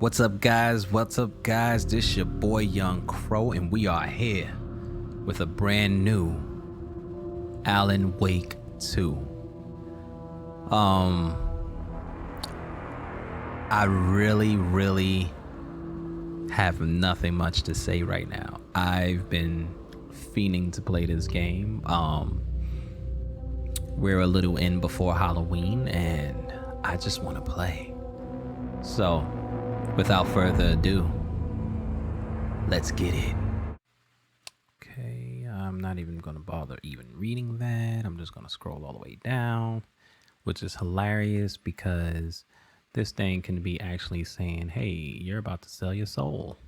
What's up, guys? What's up, guys? This your boy Young Crow, and we are here with a brand new Alan Wake 2. I really have nothing much to say right now. I've been fiending to play this game. We're a little in before Halloween, and I just want to play. So, without further ado, let's get it. Okay, I'm not even going to bother even reading that. I'm just going to scroll all the way down, which is hilarious because this thing can be actually saying, hey, you're about to sell your soul.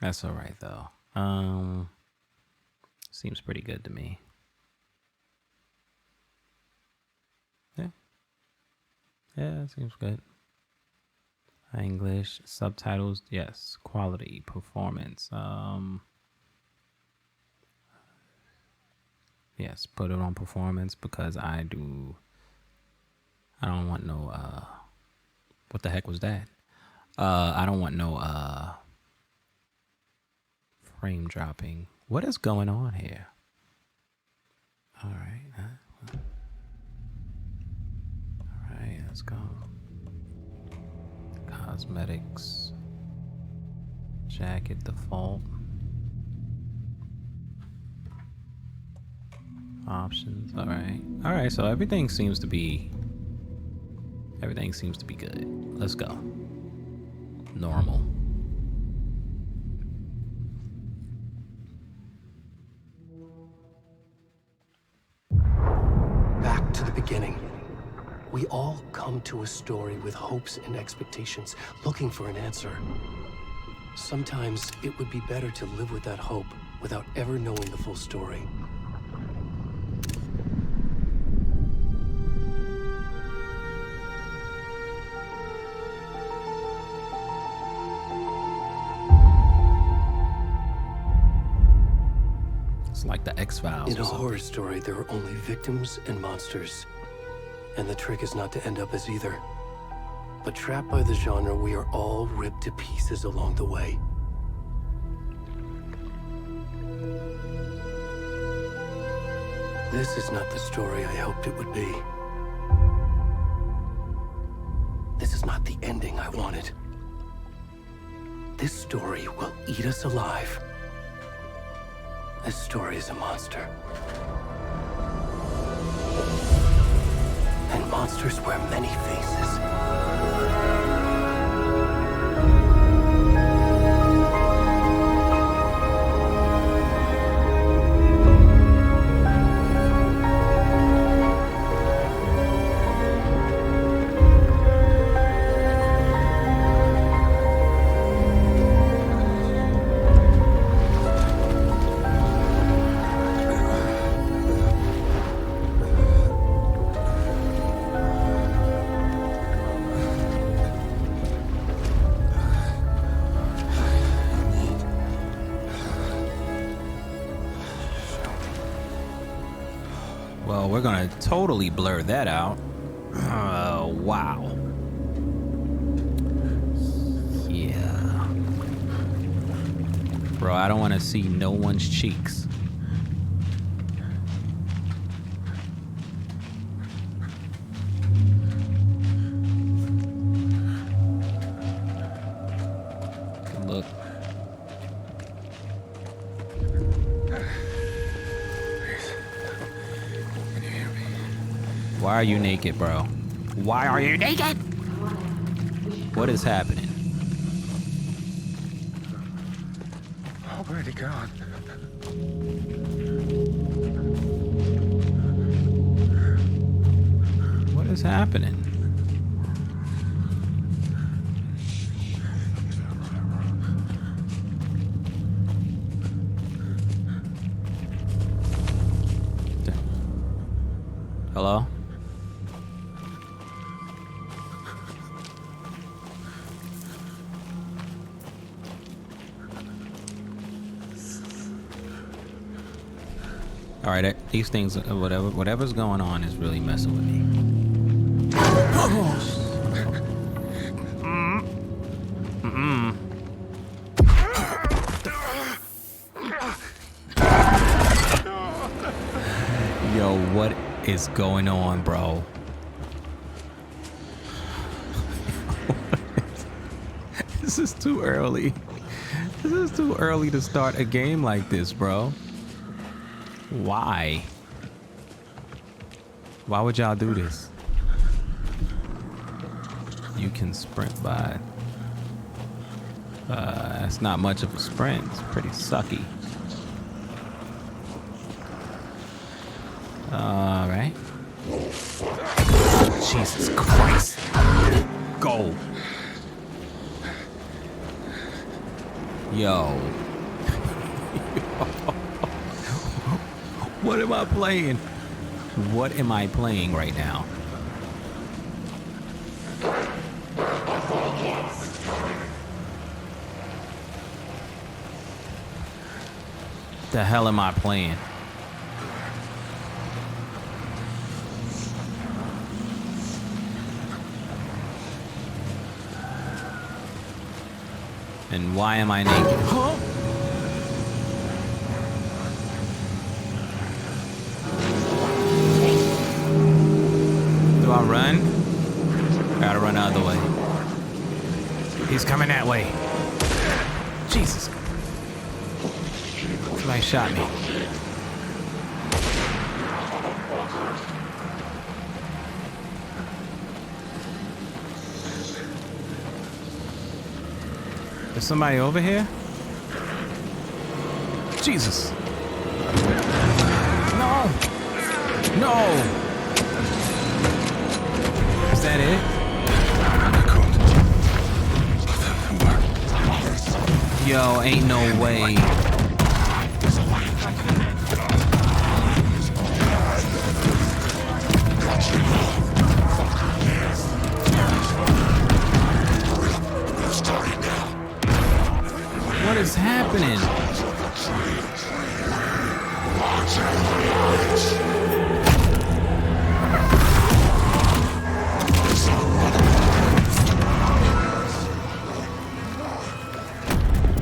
That's all right, though. Seems pretty good to me. Yeah, it seems good. English, subtitles, yes. Quality, performance. Yes, put it on performance because I don't want no, what the heck was that? I don't want no, frame dropping. What is going on here? All right. Alright, let's go. Cosmetics. Jacket default. Options. Alright, so everything seems to be good. Let's go. Normal. Back to the beginning. We all come to a story with hopes and expectations, looking for an answer. Sometimes it would be better to live with that hope without ever knowing the full story. It's like the X-Files. In a horror story, there are only victims and monsters. And the trick is not to end up as either. But trapped by the genre, we are all ripped to pieces along the way. This is not the story I hoped it would be. This is not the ending I wanted. This story will eat us alive. This story is a monster. And monsters wear many faces. Well, we're gonna totally blur that out. Wow. Yeah. Bro, I don't want to see no one's cheeks. Look. Why are you naked, bro? Why are you naked? What is happening? Where'd he gone? What is happening? Hello? All right, these things, whatever's going on is really messing with me. Yo, what is going on, bro? This is too early. This is too early to start a game like this, bro. Why? Why would y'all do this? You can sprint by. That's not much of a sprint. It's pretty sucky. All right. Jesus Christ. Go. Yo. What am I playing? What am I playing right now? The hell am I playing? And why am I naked? Huh? Do I run? I gotta run the other way. He's coming that way. Jesus. Somebody shot me. Is somebody over here? Jesus. No. No. Is that it? Yo, ain't no way. What is happening?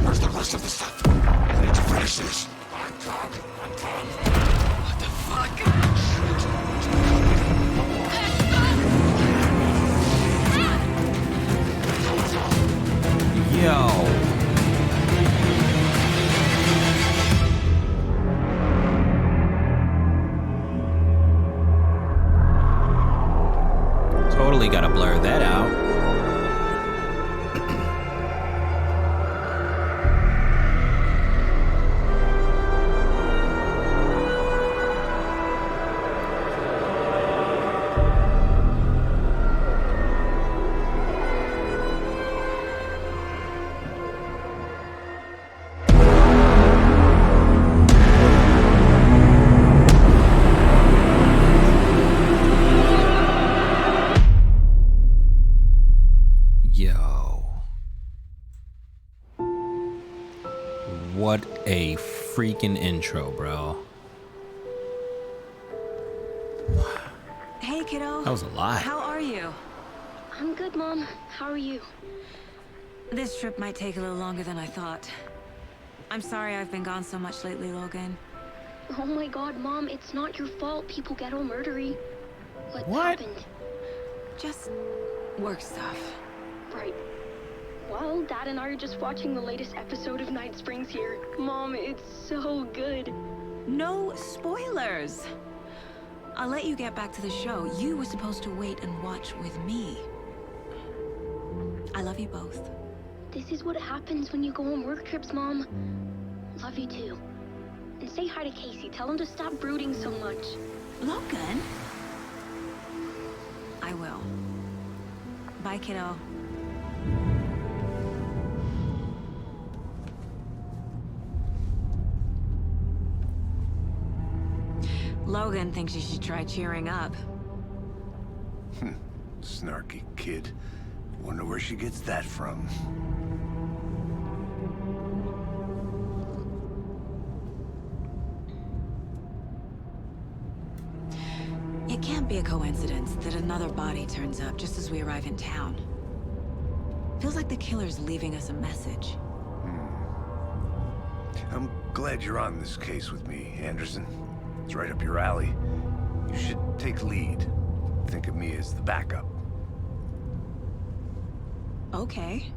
Where's the rest of the stuff? I need to finish this. What the fuck? Yo. Totally gotta blur that out. What a freaking intro, bro. Hey, kiddo. That was a lot. How are you? I'm good, Mom. How are you? This trip might take a little longer than I thought. I'm sorry I've been gone so much lately, Logan. Oh my god, Mom, it's not your fault people get all murdery. What? Happened? Just work stuff. Right. Well, Dad and I are just watching the latest episode of Night Springs here. Mom, it's so good. No spoilers. I'll let you get back to the show. You were supposed to wait and watch with me. I love you both. This is what happens when you go on work trips, Mom. Love you too. And say hi to Casey. Tell him to stop brooding so much. Logan? I will. Bye, kiddo. Logan thinks you should try cheering up. Snarky kid. Wonder where she gets that from. can't be a coincidence that another body turns up just as we arrive in town. Feels like the killer's leaving us a message. I'm glad you're on this case with me, Anderson. It's right up your alley. You should take lead. Think of me as the backup. Okay.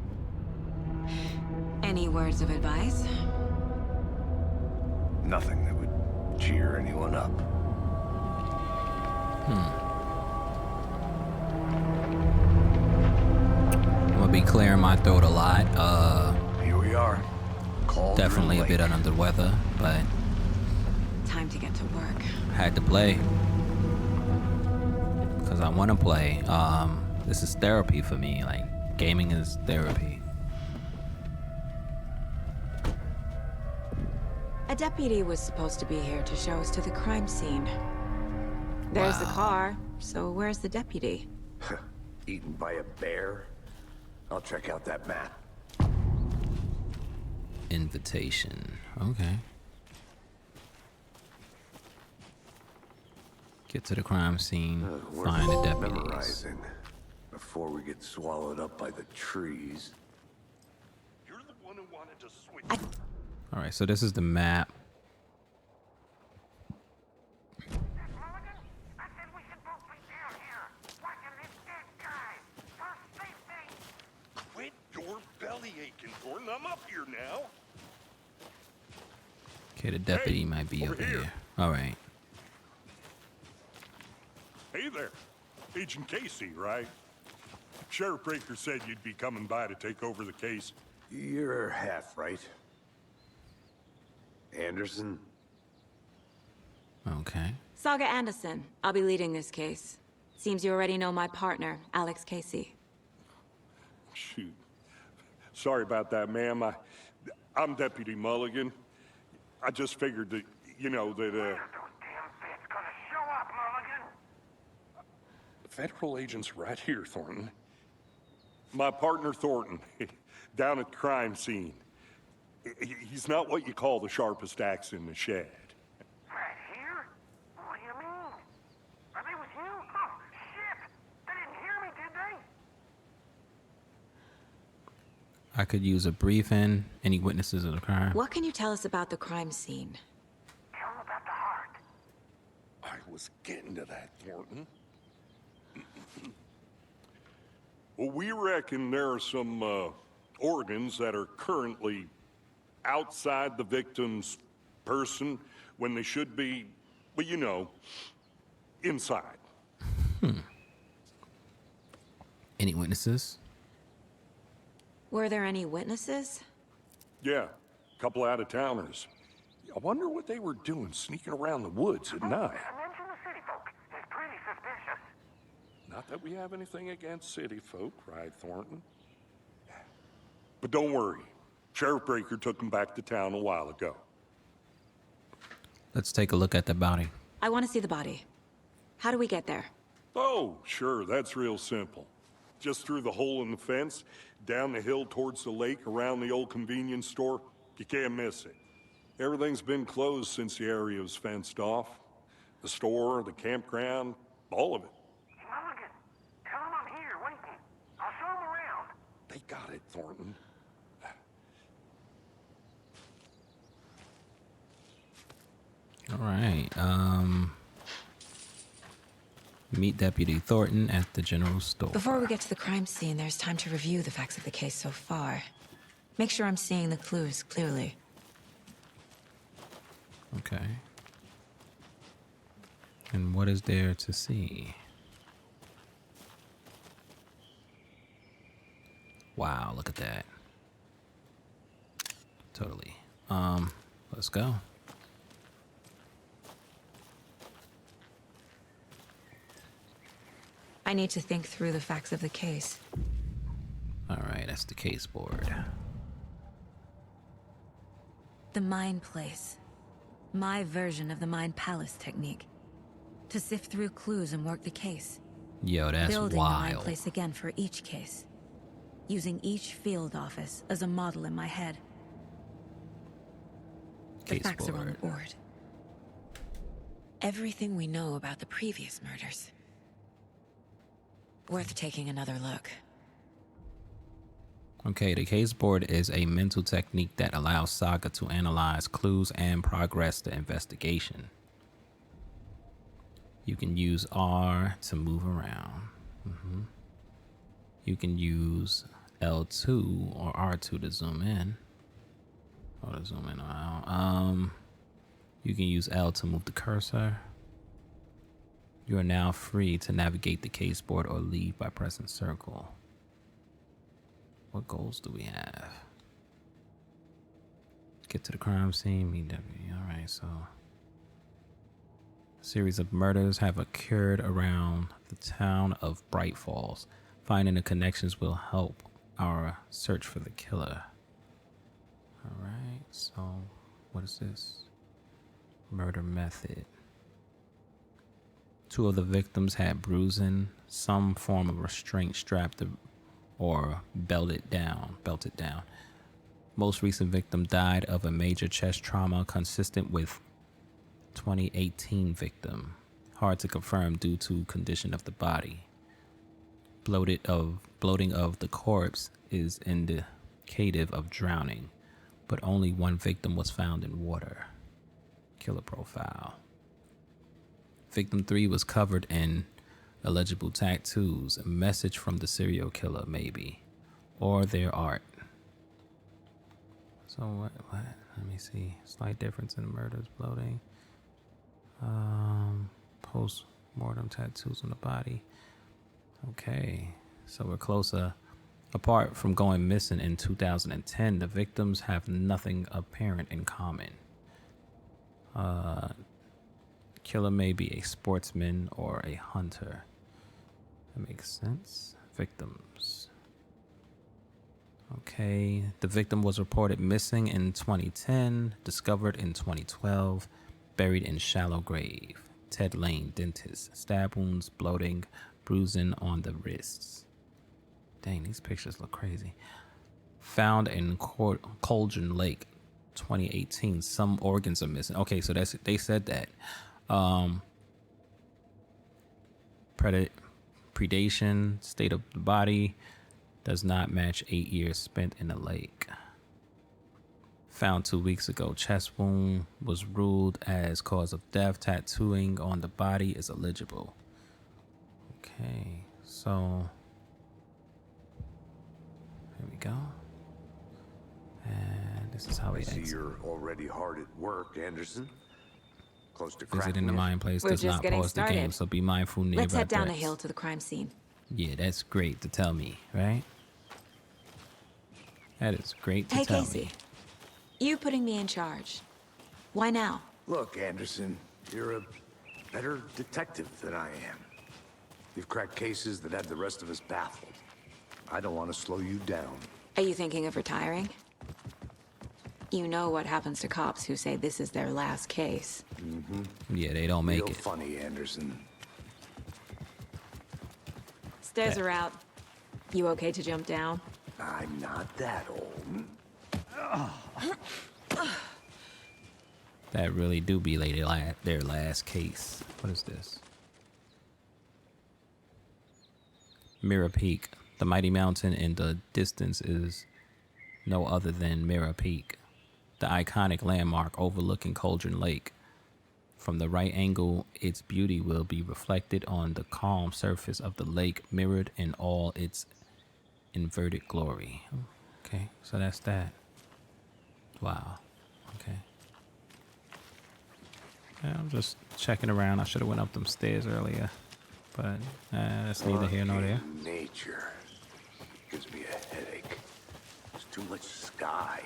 Any words of advice? Nothing that would cheer anyone up. I'm gonna be clearing my throat a lot. Here we are. Definitely a bit under the weather, but Time to get to work. had to play because I want to play. This is therapy for me. Like, gaming is therapy. A deputy was supposed to be here to show us to the crime scene. There's the car, so where's the deputy? Eaten by a bear? I'll check out that map. Invitation. Okay. Get to the crime scene. Find the deputies. Memorizing before we get swallowed up by the trees. You're the one who wanted to switch. All right, so this is the map. Mulligan, I said we should both be down here, watching this dead guy. For safety. Quit your belly aching, Gordon. I'm up here now. Okay, the deputy Hey, might be over over here. here. All right. Hey there. Agent Casey, right? Sheriff Breaker said you'd be coming by to take over the case. You're half right. Anderson? Okay. Saga Anderson. I'll be leading this case. Seems you already know my partner, Alex Casey. Shoot. Sorry about that, ma'am. I'm Deputy Mulligan. I just figured that, you know, that, Federal agents right here, Thornton. My partner, Thornton, down at the crime scene. He's not what you call the sharpest axe in the shed. Right here? What do you mean? Are they with you? Oh, shit! They didn't hear me, did they? I could use a briefing. Any witnesses of the crime? What can you tell us about the crime scene? Tell them about the heart. I was getting to that, Thornton. Well, we reckon there are some organs that are currently outside the victim's person when they should be, well, you know, inside. Any witnesses? Were there any witnesses? Yeah, a couple out-of-towners. I wonder what they were doing sneaking around the woods at night. Mention the city folk. It's pretty suspicious. Not that we have anything against city folk, right, Thornton? But don't worry. Sheriff Breaker took them back to town a while ago. Let's take a look at the body. I want to see the body. How do we get there? Oh, sure, that's real simple. Just through the hole in the fence, down the hill towards the lake, around the old convenience store. You can't miss it. Everything's been closed since the area was fenced off. The store, the campground, all of it. Mulligan, tell them I'm here waiting. I'll show them around. They got it, Thornton. All right. Meet Deputy Thornton at the general store. Before we get to the crime scene, there's time to review the facts of the case so far. Make sure I'm seeing the clues clearly. Okay. And what is there to see? Wow, look at that. Totally. Let's go. I need to think through the facts of the case. All right, that's the case board. The Mind Place. My version of the Mind Palace technique. To sift through clues and work the case. Yo, that's Building the Mind wild. Place again for each case. Using each field office as a model in my head. The Case facts are on the board. board. Everything we know about the previous murders. Worth taking another look. Okay, the case board is a mental technique that allows Saga to analyze clues and progress the investigation. You can use R to move around. You can use L2 or R2 to zoom in. Or to zoom in or out. You can use L to move the cursor. You are now free to navigate the case board or leave by pressing circle. What goals do we have? Get to the crime scene, BW. All right, so a series of murders have occurred around the town of Bright Falls. Finding the connections will help our search for the killer. All right, so what is this? Murder method. 2 of the victims had bruising, some form of restraint strapped or belted down. Most recent victim died of a major chest trauma consistent with 2018 victim. Hard to confirm due to condition of the body. Bloating of the corpse is indicative of drowning, but only 1 victim was found in water. Killer profile. Victim 3 was covered in illegible tattoos, a message from the serial killer maybe, or their art. So what? Let me see. Slight difference in murders, bloating. Post-mortem tattoos on the body. Okay, so we're closer. Apart from going missing in 2010, the victims have nothing apparent in common. Killer may be a sportsman or a hunter. That makes sense. Victims. Okay, the victim was reported missing in 2010, discovered in 2012, buried in shallow grave. Ted Lane, dentist. Stab wounds, bloating, bruising on the wrists. Dang, these pictures look crazy. Found in Cauldron Lake, 2018. Some organs are missing. Okay, so they said that. Predation, state of the body does not match 8 years spent in the lake. Found 2 weeks ago. Chest wound was ruled as cause of death. Tattooing on the body is illegible. Okay, so here we go. And this is how we I see exit. you're already hard at work, Anderson. Close to Visiting cracking the it. mine place We're does just not getting pause the started. game, so be mindful nearby Let's head down the threats. hill to the crime scene. Yeah, that's great to tell me, right? That is great to Hey, tell Casey. me. You putting me in charge. Why now? Look, Anderson, you're a better detective than I am. You've cracked cases that had the rest of us baffled. I don't want to slow you down. Are you thinking of retiring? You know what happens to cops who say this is their last case. Yeah, they don't make Real it. funny, Anderson. Stairs are out. You okay to jump down? I'm not that old. That really do be like their last case. What is this? Mirror Peak. The mighty mountain in the distance is no other than Mirror Peak, the iconic landmark overlooking Cauldron Lake. From the right angle, its beauty will be reflected on the calm surface of the lake, mirrored in all its inverted glory. Okay, so that's that. Wow. Okay. Yeah, I'm just checking around. I should have went up them stairs earlier, but that's neither here nor there. Fucking nature gives me a headache. There's too much sky.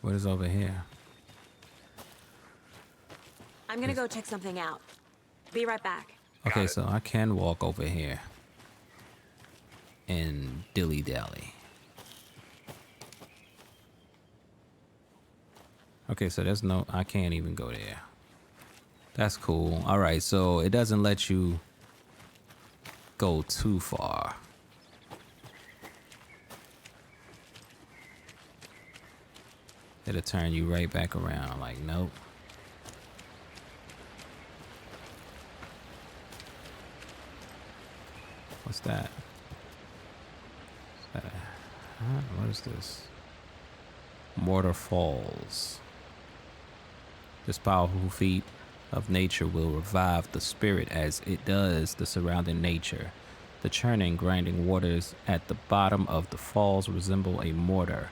What is over here? I'm gonna go check something out. Be right back. Okay, so I can walk over here and dilly-dally. Okay, so there's no, I can't even go there. That's cool. All right, so it doesn't let you go too far. It'll turn you right back around. Like, nope. What's that? What is this? Mortar Falls. This powerful feat of nature will revive the spirit as it does the surrounding nature. The churning, grinding waters at the bottom of the falls resemble a mortar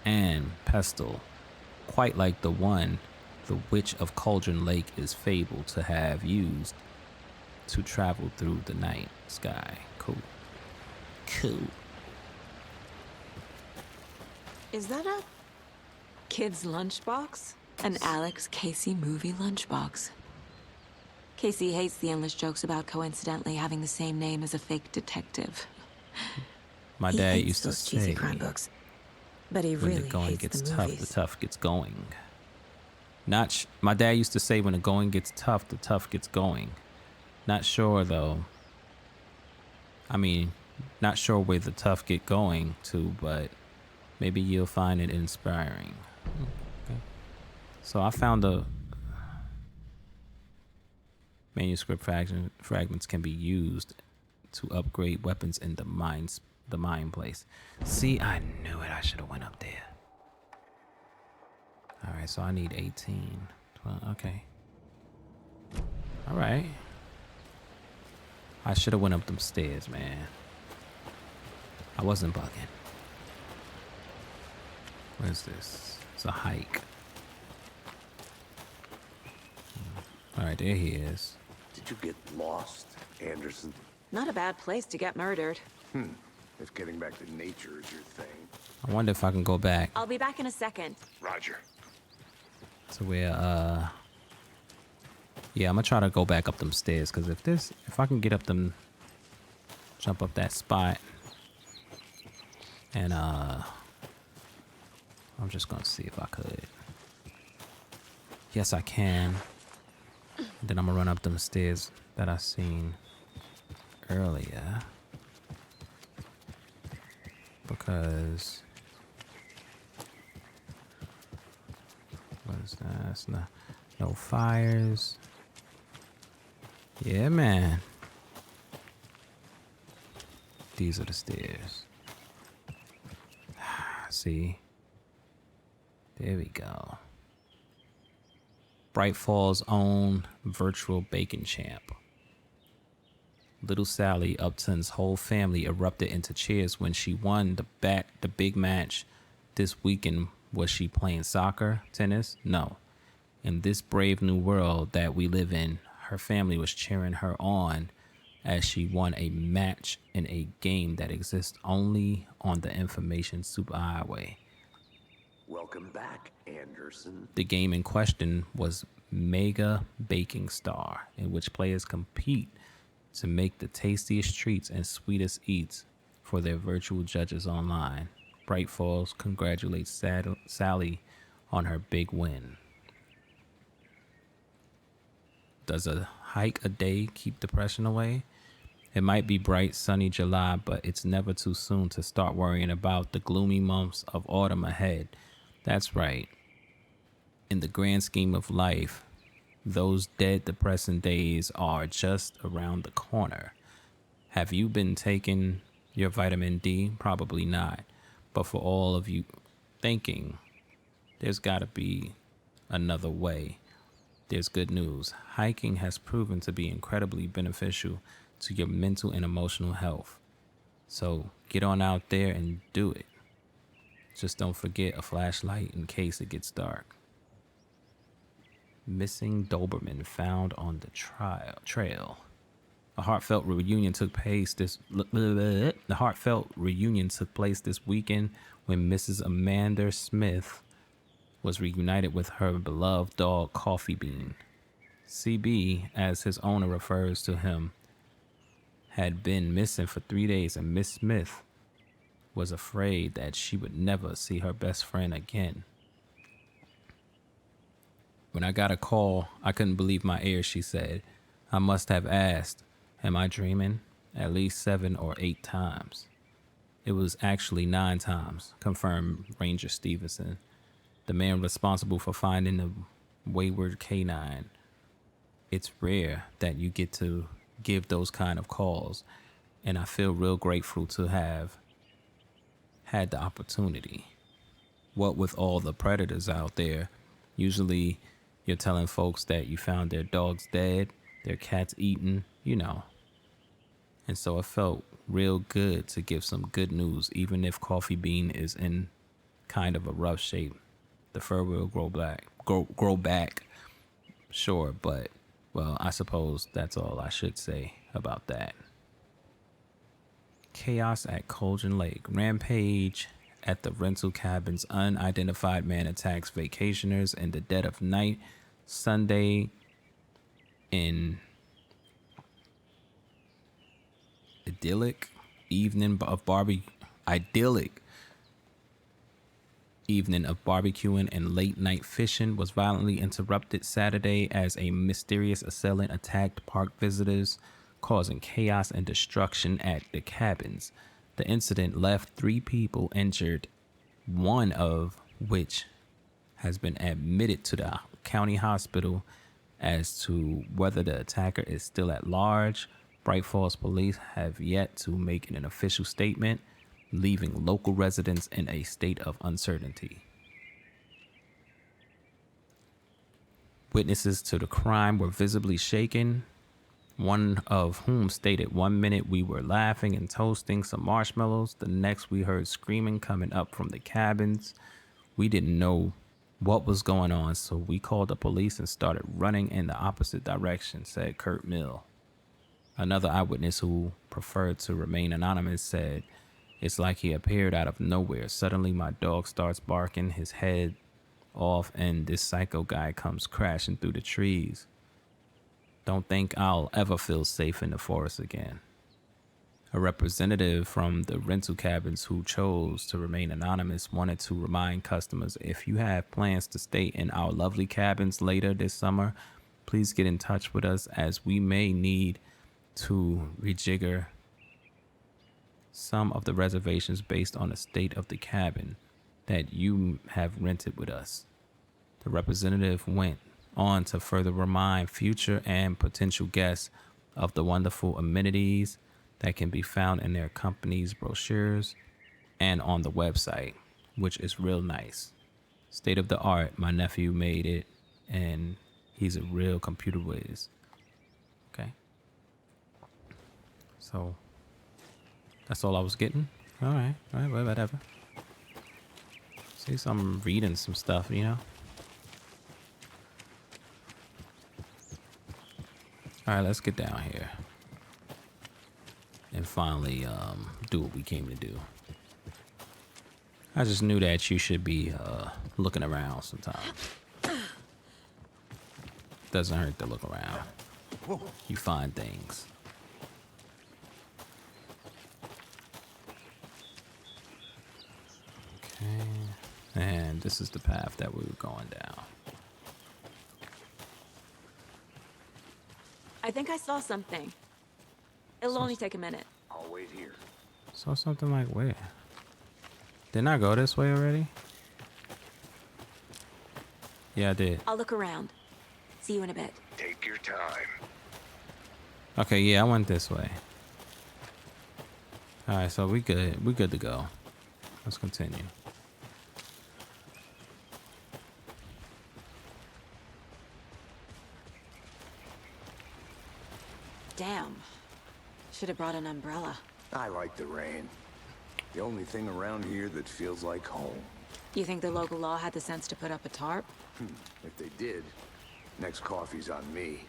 and pestle, quite like the one the Witch of Cauldron Lake is fabled to have used to travel through the night sky. Cool. Is that a kid's lunchbox? An Alex Casey movie lunchbox. Casey hates the endless jokes about coincidentally having the same name as a fake detective. My He dad hates used to those cheesy say, crime books, but he when really the going hates gets the tough, movies. the tough gets going. My dad used to say, when the going gets tough, the tough gets going. Not sure though. I mean, not sure where the tough get going to, but maybe you'll find it inspiring. Okay. So I found the manuscript fragments can be used to upgrade weapons in the mine place. See, I knew it. I should have went up there. All right, so I need 18, 12. Okay. All right. I should have went up them stairs, man. I wasn't bugging. What is this? It's a hike. All right, there he is. Did you get lost, Anderson? Not a bad place to get murdered. If getting back to nature is your thing. I wonder if I can go back I'll be back in a second. Roger. to where, yeah, I'm gonna try to go back up them stairs, because if I can get up them, jump up that spot, and, I'm just gonna see if I could. Yes, I can. Then I'm gonna run up them stairs that I seen earlier. Because what is that? It's no fires. Yeah, man. These are the stairs. See? There we go. Bright Fall's own virtual bacon champ. Little Sally Upton's whole family erupted into cheers when she won the big match this weekend. Was she playing soccer, tennis? No. In this brave new world that we live in, her family was cheering her on as she won a match in a game that exists only on the information superhighway. Welcome back, Anderson. The game in question was Mega Baking Star, in which players compete to make the tastiest treats and sweetest eats for their virtual judges online. Bright Falls congratulates Sally on her big win. Does a hike a day keep depression away? It might be bright, sunny July, but it's never too soon to start worrying about the gloomy months of autumn ahead. That's right. In the grand scheme of life, those dead, depressing days are just around the corner. Have you been taking your vitamin D? Probably not. But for all of you thinking, there's got to be another way. There's good news. Hiking has proven to be incredibly beneficial to your mental and emotional health. So get on out there and do it. Just don't forget a flashlight in case it gets dark. Missing Doberman found on the trail. A heartfelt reunion took place this weekend when Mrs. Amanda Smith was reunited with her beloved dog Coffee Bean. CB, as his owner refers to him, had been missing for 3 days, and Miss Smith was afraid that she would never see her best friend again. When I got a call, I couldn't believe my ears, she said. I must have asked, am I dreaming? At least 7 or 8 times. It was actually 9 times, confirmed Ranger Stevenson, the man responsible for finding the wayward canine. It's rare that you get to give those kind of calls. And I feel real grateful to have had the opportunity. What with all the predators out there, usually you're telling folks that you found their dogs dead, their cats eaten, you know. And so it felt real good to give some good news, even if Coffee Bean is in kind of a rough shape. The fur will grow back, sure, but, well, I suppose that's all I should say about that. Chaos at Cauldron Lake. Rampage at the rental cabins. Unidentified man attacks vacationers in the dead of night. Sunday in idyllic evening of barbecuing and late night fishing was violently interrupted Saturday as a mysterious assailant attacked park visitors, causing chaos and destruction at the cabins. The incident left 3 people injured, one of which has been admitted to the county hospital. As to whether the attacker is still at large, Bright Falls police have yet to make an official statement, leaving local residents in a state of uncertainty. Witnesses to the crime were visibly shaken, one of whom stated, "1 minute we were laughing and toasting some marshmallows. The next we heard screaming coming up from the cabins. We didn't know what was going on, so we called the police and started running in the opposite direction," said Kurt Mill. Another eyewitness, who preferred to remain anonymous, said, "It's like he appeared out of nowhere. Suddenly my dog starts barking his head off and this psycho guy comes crashing through the trees. Don't think I'll ever feel safe in the forest again." A representative from the rental cabins, who chose to remain anonymous, wanted to remind customers, if you have plans to stay in our lovely cabins later this summer, please get in touch with us, as we may need to rejigger some of the reservations based on the state of the cabin that you have rented with us. The representative went on to further remind future and potential guests of the wonderful amenities that can be found in their company's brochures and on the website, which is real nice. State of the art. My nephew made it, and he's a real computer whiz. Okay. So that's all I was getting. All right, whatever. See, so I'm reading some stuff, you know. All right, let's get down here and finally do what we came to do. I just knew that you should be looking around sometimes. Doesn't hurt to look around. You find things. Okay, and this is the path that we were going down. I think I saw something. It'll only take a minute. I'll wait here. Saw something like where? Didn't I go this way already? Yeah, I did. I'll look around. See you in a bit. Take your time. Okay, yeah, I went this way. All right, so we good. We good to go. Let's continue. Damn. Should have brought an umbrella. I like the rain. The only thing around here that feels like home. You think the local law had the sense to put up a tarp? If they did, next coffee's on me.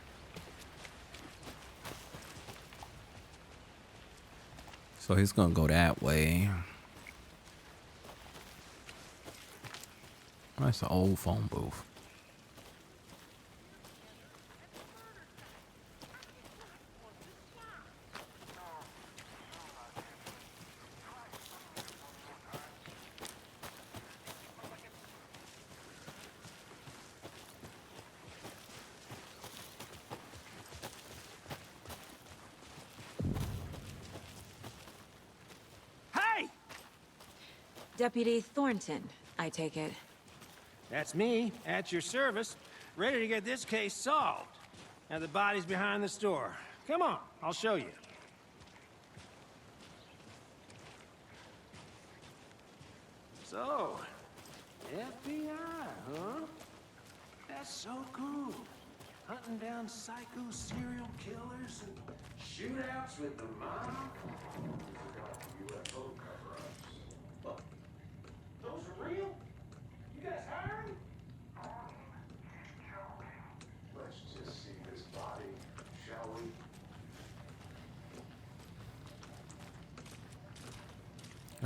So he's gonna go that way. Oh, that's an old phone booth. Deputy Thornton, I take it. That's me, at your service, ready to get this case solved. Now the body's behind the store. Come on, I'll show you. So, FBI, huh? That's so cool. Hunting down psycho serial killers and shootouts with the mob. UFO cover-ups. What? Those are real? You guys hiring? Let's just see this body, shall we?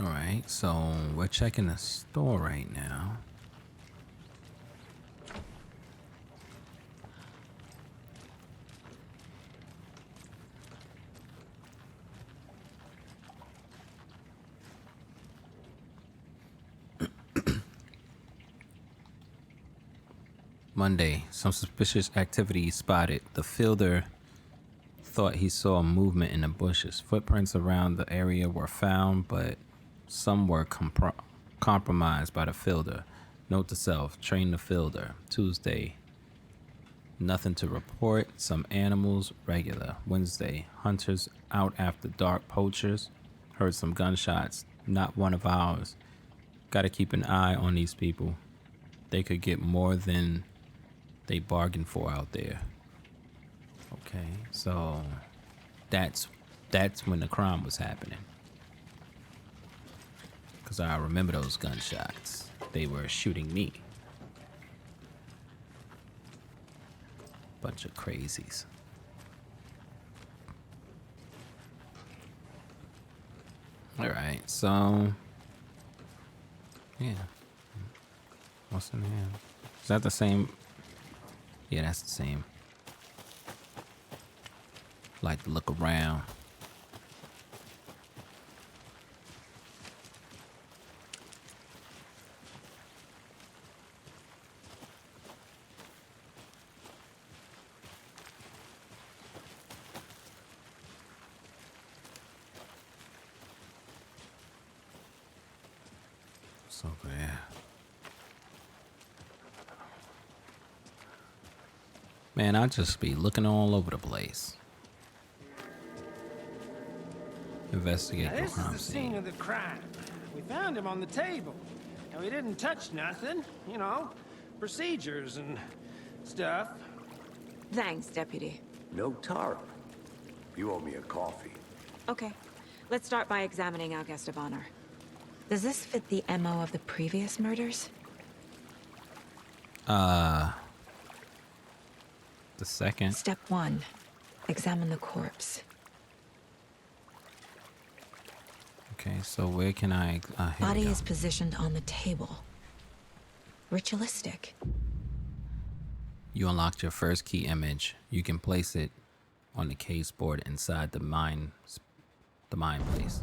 All right, so we're checking the store right now. Monday, some suspicious activity spotted. The fielder thought he saw movement in the bushes. Footprints around the area were found, but some were compromised by the fielder. Note to self, train the fielder. Tuesday, nothing to report. Some animals, regular. Wednesday, hunters out after dark. Poachers, heard some gunshots. Not one of ours. Gotta keep an eye on these people. They could get more than they bargained for out there. Okay, so that's when the crime was happening. Because I remember those gunshots. They were shooting me. Bunch of crazies. Alright, so yeah. What's in here? Is that the same? Yeah, that's the same. Like to look around. So yeah. Man, I just be looking all over the place. Investigate Now, the this is crime the scene scene. of the crime. We found him on the table. And we didn't touch nothing. You know, procedures and stuff. Thanks, Deputy. No tarp. You owe me a coffee. Okay, let's start by examining our guest of honor. Does this fit the MO of the previous murders? The second. Step 1. Examine the corpse. Okay, so where can I? Here we Body go. is positioned on the table. Ritualistic. You unlocked your first key image. You can place it on the case board inside the mine place.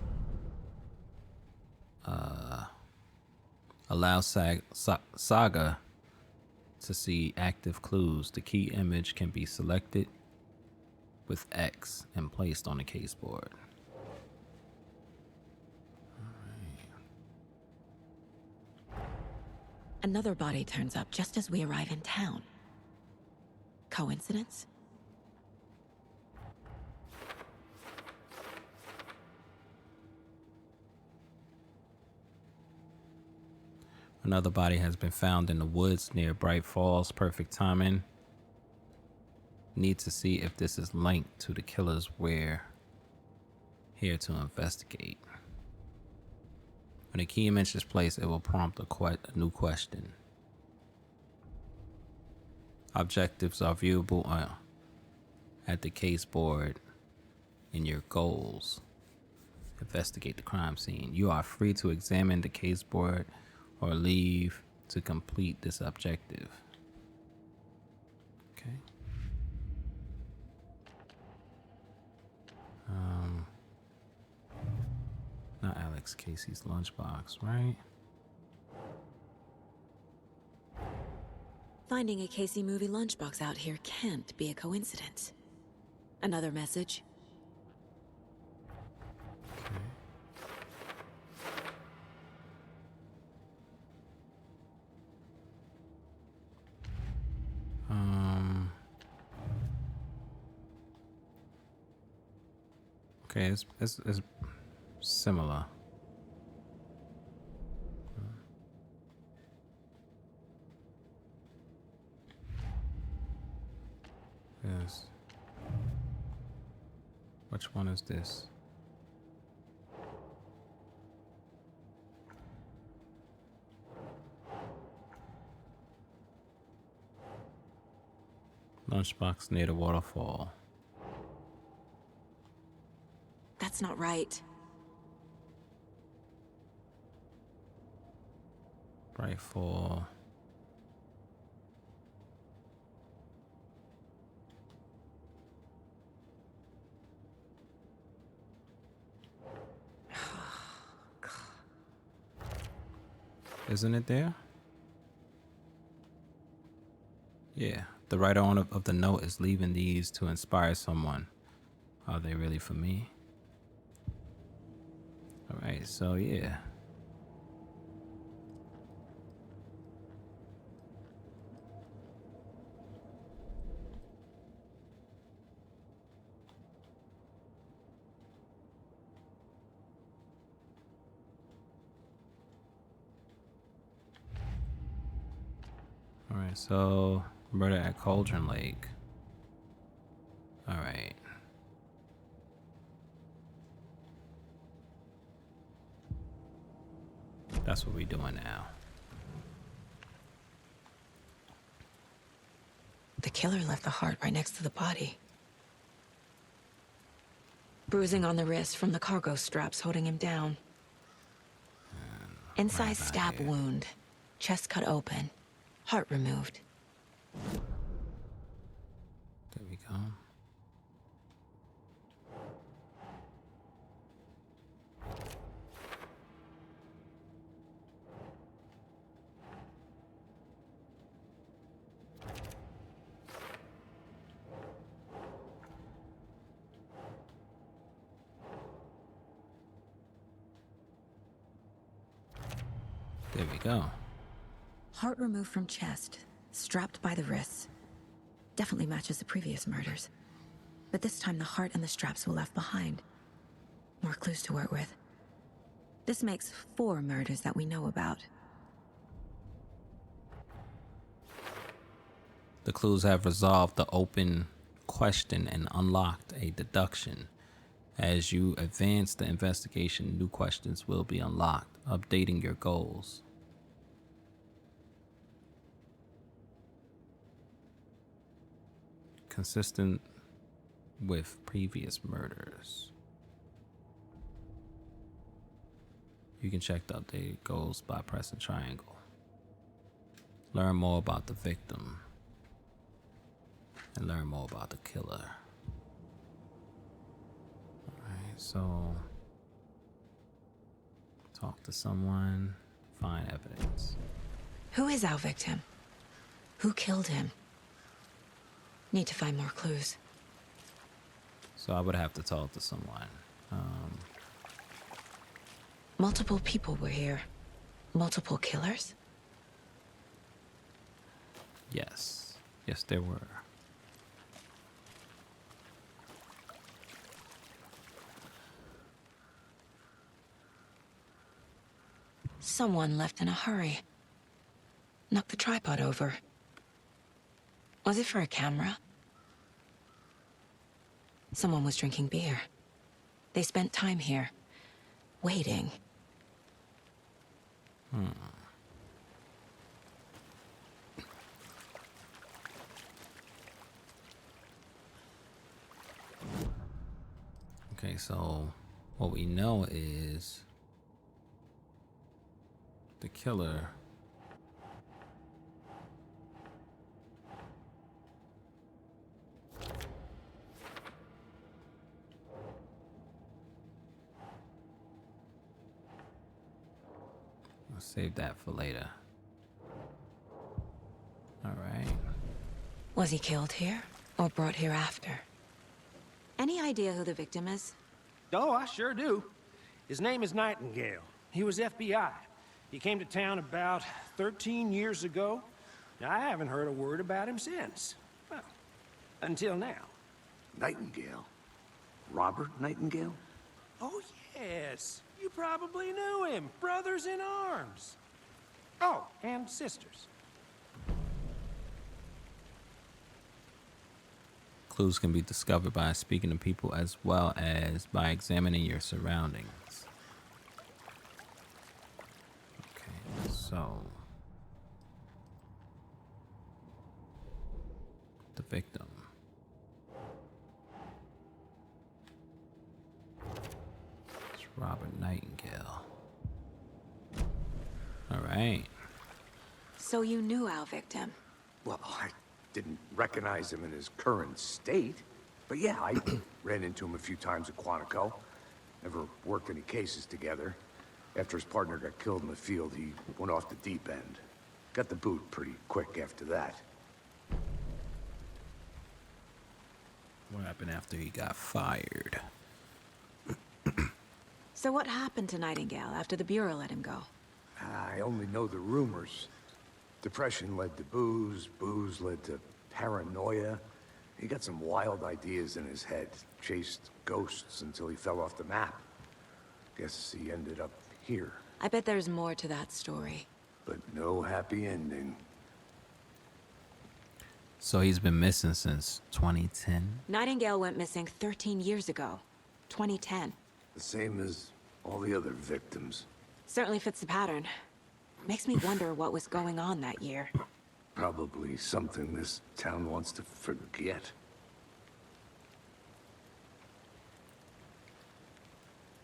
Allow Saga to see active clues. The key image can be selected with X and placed on the case board. Another body turns up just as we arrive in town. Coincidence? Another body has been found in the woods near Bright Falls. Perfect timing. Need to see if this is linked to the killers. We're here to investigate. When a key image is placed, it will prompt a new question. Objectives are viewable at the case board in your goals. Investigate the crime scene. You are free to examine the case board or leave to complete this objective. Okay. Not Alex Casey's lunchbox, right? Finding a Casey movie lunchbox out here can't be a coincidence. Another message? Okay, it's similar. Which one is this? Lunchbox near the waterfall. That's not right. Rifle. Isn't it there? Yeah, the writer of the note is leaving these to inspire someone. Are they really for me? Alright, so yeah. Alright, so murder at Cauldron Lake. Alright. That's what we're doing now. The killer left the heart right next to the body. Bruising on the wrist from the cargo straps holding him down. Incised stab wound. Chest cut open. Heart removed. There we go. There we go. Heart removed from chest, strapped by the wrists. Definitely matches the previous murders. But this time the heart and the straps were left behind. More clues to work with. This makes 4 murders that we know about. The clues have resolved the open question and unlocked a deduction. As you advance the investigation, new questions will be unlocked, updating your goals. Consistent with previous murders. You can check the updated goals by pressing triangle. Learn more about the victim. And learn more about the killer. Alright, so talk to someone, find evidence. Who is our victim? Who killed him? Need to find more clues. So I would have to talk to someone. Multiple people were here. Multiple killers? Yes. Yes, there were. Someone left in a hurry. Knocked the tripod over. Was it for a camera? Someone was drinking beer. They spent time here, waiting. Okay, so what we know is the killer I'll save that for later. All right. Was he killed here or brought here after? Any idea who the victim is? Oh, I sure do. His name is Nightingale. He was FBI. He came to town about 13 years ago. Now, I haven't heard a word about him since. Well, until now. Nightingale? Robert Nightingale? Oh, yes. You probably knew him. Brothers in arms. Oh, and sisters. Clues can be discovered by speaking to people as well as by examining your surroundings. Okay, so the victim. It's Robert Nightingale. All right. So you knew our victim? Well, I didn't recognize him in his current state. But yeah, I ran into him a few times at Quantico. Never worked any cases together. After his partner got killed in the field, he went off the deep end. Got the boot pretty quick after that. What happened after he got fired? So what happened to Nightingale after the Bureau let him go? I only know the rumors. Depression led to booze, booze led to paranoia. He got some wild ideas in his head, chased ghosts until he fell off the map. Guess he ended up here, I bet there's more to that story. but no happy ending. So he's been missing since 2010. Nightingale went missing 13 years ago, 2010. The same as all the other victims. Certainly fits the pattern. Makes me wonder what was going on that year. Probably something this town wants to forget.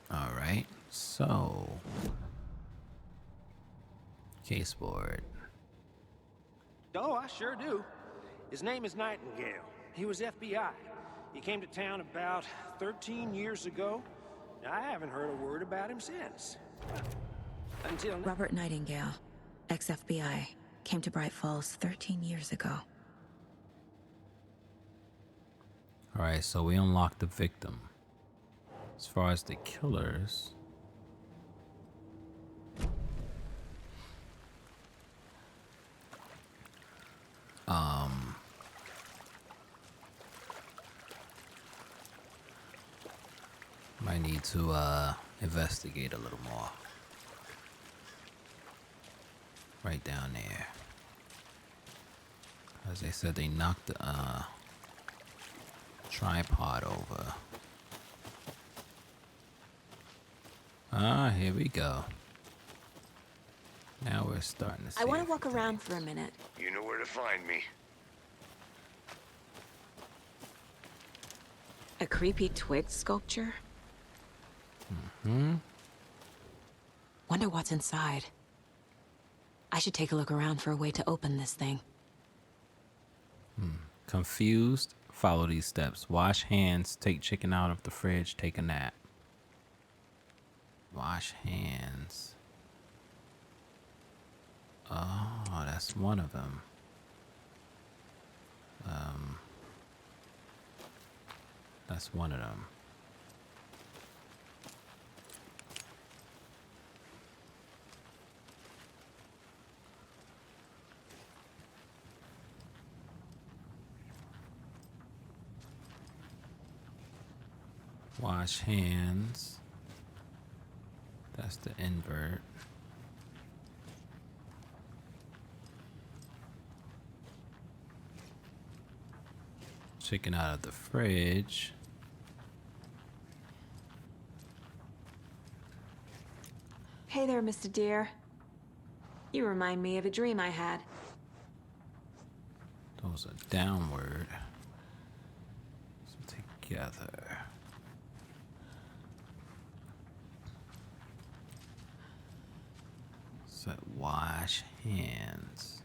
All right. So, case board. Oh, I sure do. His name is Nightingale. He was FBI. He came to town about 13 years ago. I haven't heard a word about him since. Until now. Robert Nightingale, ex-FBI, came to Bright Falls 13 years ago. All right, so we unlocked the victim. As far as the killers, might need to investigate a little more. Right down there. As they said, they knocked the tripod over. Here we go. Now we're starting to see. I want to walk around for a minute. You know where to find me. A creepy twig sculpture? Wonder what's inside. I should take a look around for a way to open this thing. Confused? Follow these steps. Wash hands. Take chicken out of the fridge. Take a nap. Wash hands. Oh, that's one of them. That's one of them. Wash hands. That's the invert. Chicken out of the fridge. Hey there, Mr. Deer. You remind me of a dream I had. Those are downward. So together. So wash hands.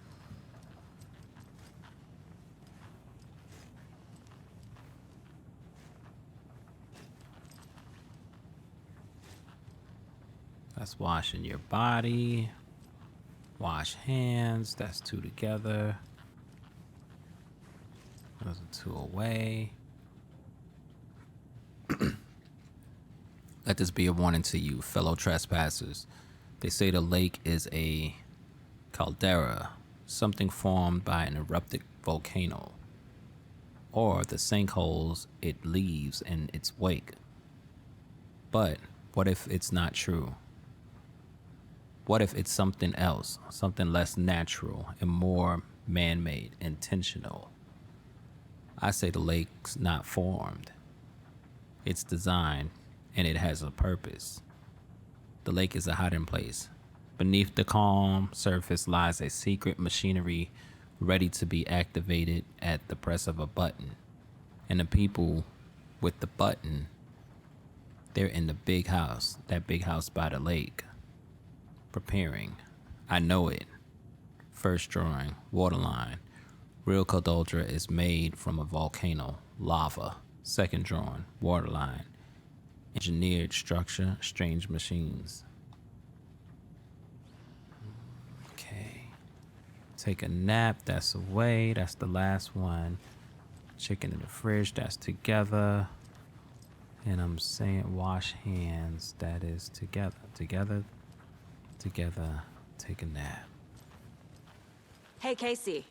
That's washing your body. Wash hands. That's two together. Those are two away. Let this be a warning to you, fellow trespassers. They say the lake is a caldera, something formed by an erupted volcano, or the sinkholes it leaves in its wake. But what if it's not true? What if it's something else, something less natural and more man-made, intentional? I say the lake's not formed. It's designed, and it has a purpose. The lake is a hiding place. Beneath the calm surface lies a secret machinery ready to be activated at the press of a button. And the people with the button, they're in the big house, that big house by the lake, preparing. I know it. First drawing, waterline. Real Caldera is made from a volcano, lava. Second drawing, waterline. Engineered structure, strange machines. Okay. Take a nap, that's away. That's the last one. Chicken in the fridge, that's together. And I'm saying wash hands, that is together. Together, take a nap. Hey, Casey.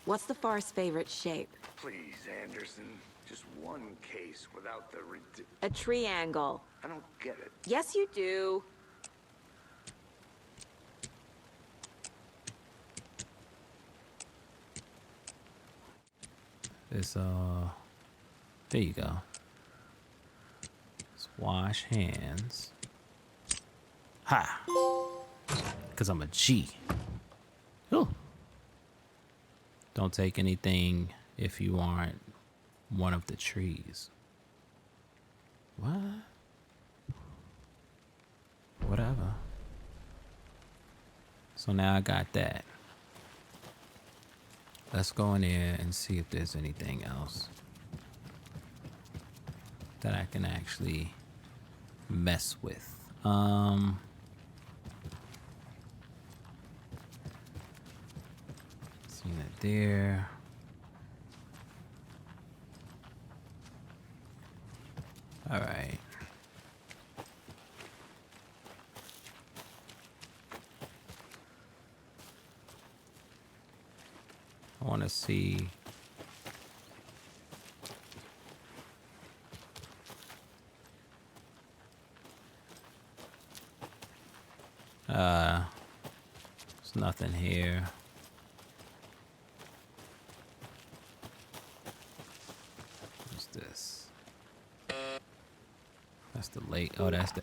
What's the far's favorite shape? Please, Anderson. Just one case without the A triangle. I don't get it. Yes, you do. It's there you go. Let's wash hands. Ha! Cause I'm a G. Ooh. Don't take anything if you aren't one of the trees. What? Whatever. So now I got that. Let's go in there and see if there's anything else that I can actually mess with. Seen it there. All right. I want to see. There's nothing here. What's this? That's the lake. Oh, that's the.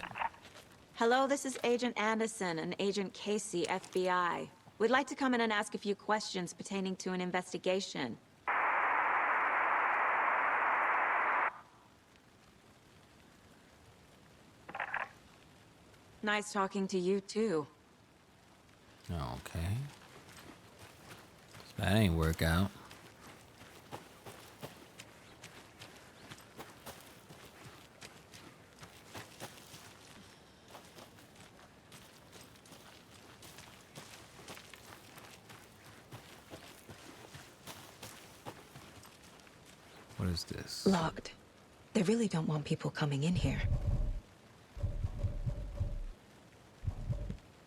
Hello, this is Agent Anderson and Agent Casey, FBI. We'd like to come in and ask a few questions pertaining to an investigation. Nice talking to you, too. Okay. That ain't work out. What is this? Locked. They really don't want people coming in here.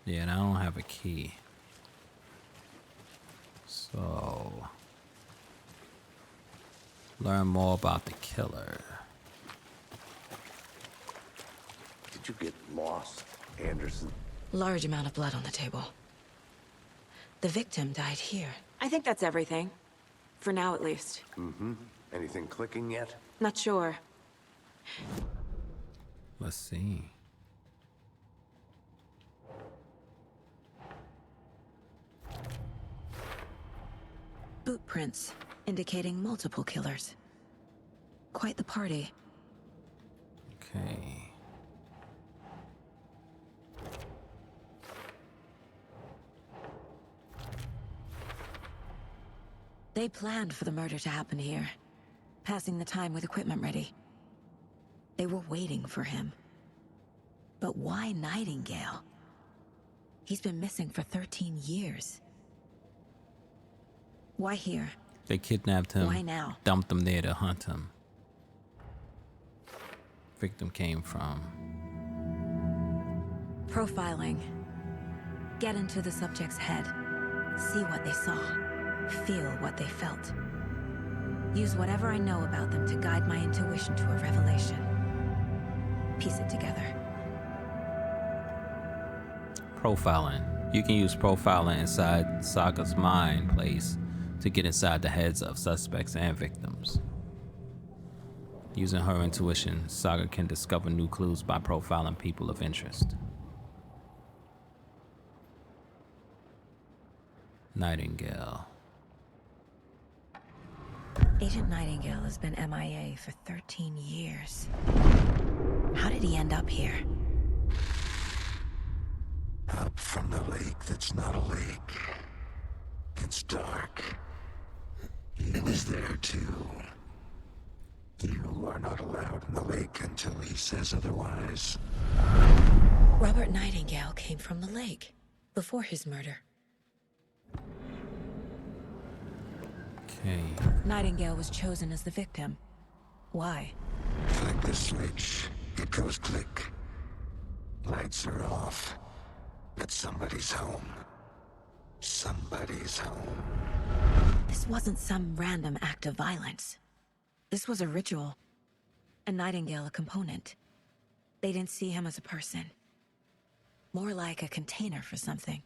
Yeah, and I don't have a key. So, learn more about the killer. Did you get lost, Anderson? Large amount of blood on the table. The victim died here. I think that's everything. For now, at least. Mm-hmm. Anything clicking yet? Not sure. Let's see. Boot prints, indicating multiple killers. Quite the party. Okay. They planned for the murder to happen here, passing the time with equipment ready. They were waiting for him. But why Nightingale? He's been missing for 13 years. Why here? They kidnapped him. Why now? Dumped him there to hunt him. Victim came from. Profiling. Get into the subject's head. See what they saw. Feel what they felt. Use whatever I know about them to guide my intuition to a revelation. Piece it together. Profiling. You can use profiling inside Saga's mind place to get inside the heads of suspects and victims. Using her intuition, Saga can discover new clues by profiling people of interest. Nightingale. Agent Nightingale has been MIA for 13 years. How did he end up here? Up from the lake that's not a lake. It's dark. He was there too. You are not allowed in the lake until he says otherwise. Robert Nightingale came from the lake before his murder. Okay. Nightingale was chosen as the victim. Why? Flick the switch. It goes click. Lights are off. But somebody's home. Somebody's home. This wasn't some random act of violence. This was a ritual. And Nightingale a component. They didn't see him as a person. More like a container for something.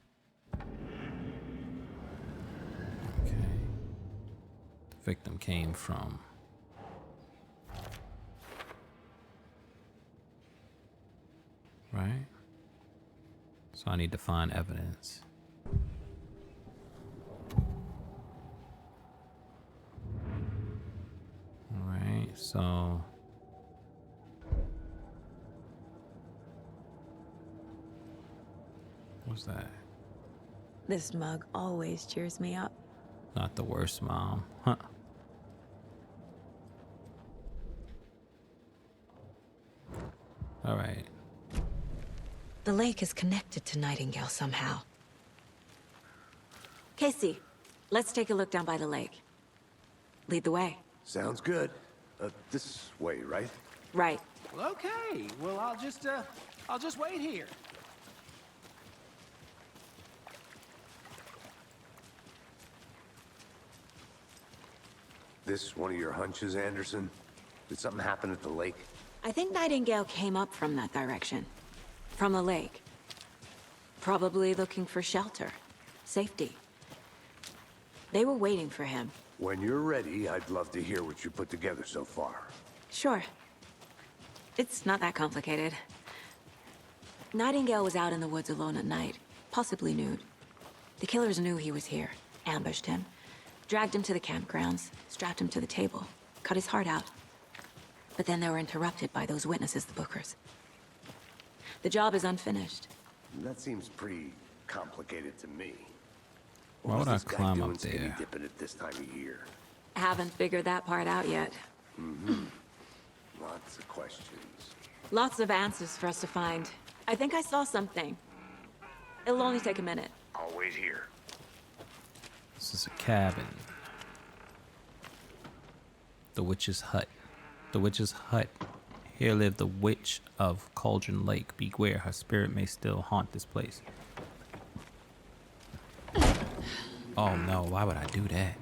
Okay. The victim came from... Right? So I need to find evidence. Alright, so... What's that? This mug always cheers me up. Not the worst, Mom. Huh. Alright. The lake is connected to Nightingale somehow. Casey, let's take a look down by the lake. Lead the way. Sounds good. This way, right? Right. Well, okay. Well, I'll just wait here. This one of your hunches, Anderson? Did something happen at the lake? I think Nightingale came up from that direction. From the lake. Probably looking for shelter. Safety. They were waiting for him. When you're ready, I'd love to hear what you put together so far. Sure. It's not that complicated. Nightingale was out in the woods alone at night, possibly nude. The killers knew he was here, ambushed him, dragged him to the campgrounds, strapped him to the table, cut his heart out. But then they were interrupted by those witnesses, the Bookers. The job is unfinished. That seems pretty complicated to me. Why would I climb up skinny there? dipping at this time of year? Haven't figured that part out yet. Lots of questions. Lots of answers for us to find. I think I saw something. It'll only take a minute. I'll wait here. This is a cabin. The witch's hut. The witch's hut. Here lived the witch of Cauldron Lake. Beware, her spirit may still haunt this place. Oh no, why would I do that?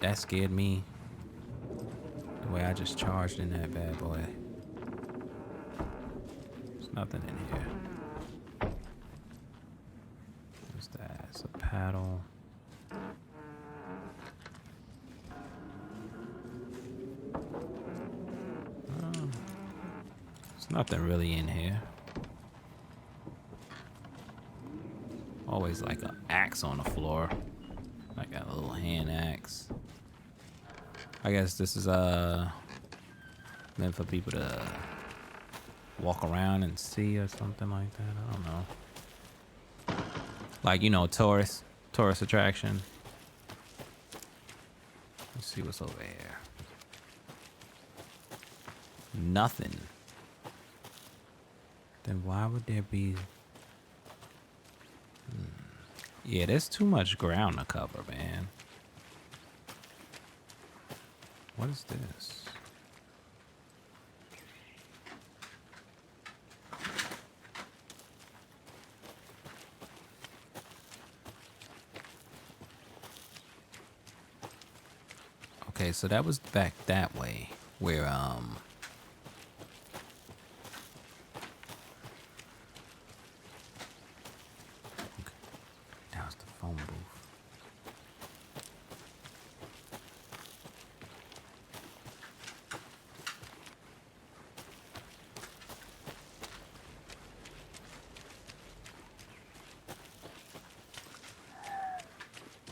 That scared me. The way I just charged in that bad boy. There's nothing in here. What's that? It's a paddle. There's nothing really in here. Always like an axe on the floor. Like a little hand axe. I guess this is meant for people to walk around and see or something like that. I don't know. Like, you know, tourist attraction. Let's see what's over here. Nothing. Then why would there be... Yeah, there's too much ground to cover, man. What is this? Okay, so that was back that way, where, that was the phone booth.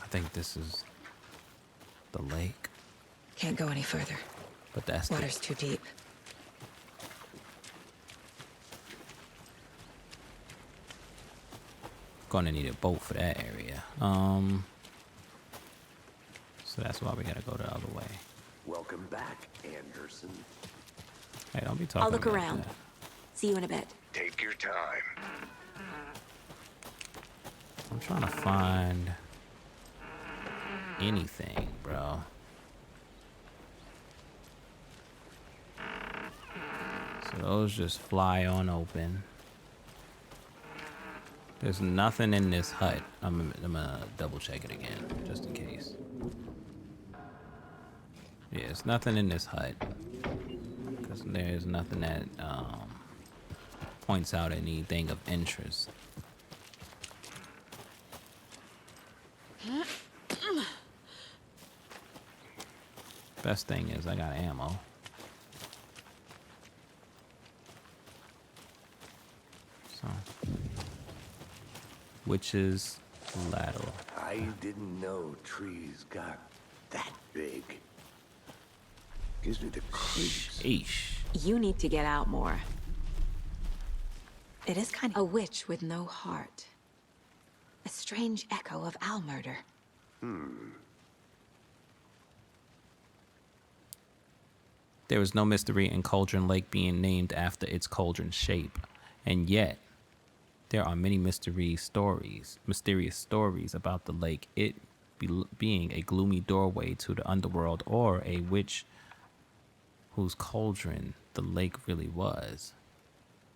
I think this is the lake, Can't go any further. but that's the Water's too deep. gonna need a boat for that area. So that's why we gotta go the other way. Welcome back, Anderson. Hey, don't be talking. I'll look about around. that. See you in a bit. Take your time. I'm trying to find anything, bro. So those just fly on open. There's nothing in this hut. I'm gonna double check it again, just in case. Yeah, there's nothing in this hut. Because there's nothing that points out anything of interest. Best thing is I got ammo. So, witch's ladle. I didn't know trees got that big. Gives me the creeps. Eesh. You need to get out more. It is kind of a witch with no heart. A strange echo of owl murder. There was no mystery in Cauldron Lake being named after its cauldron shape, and yet there are many mysterious stories about the lake, it being a gloomy doorway to the underworld or a witch whose cauldron the lake really was.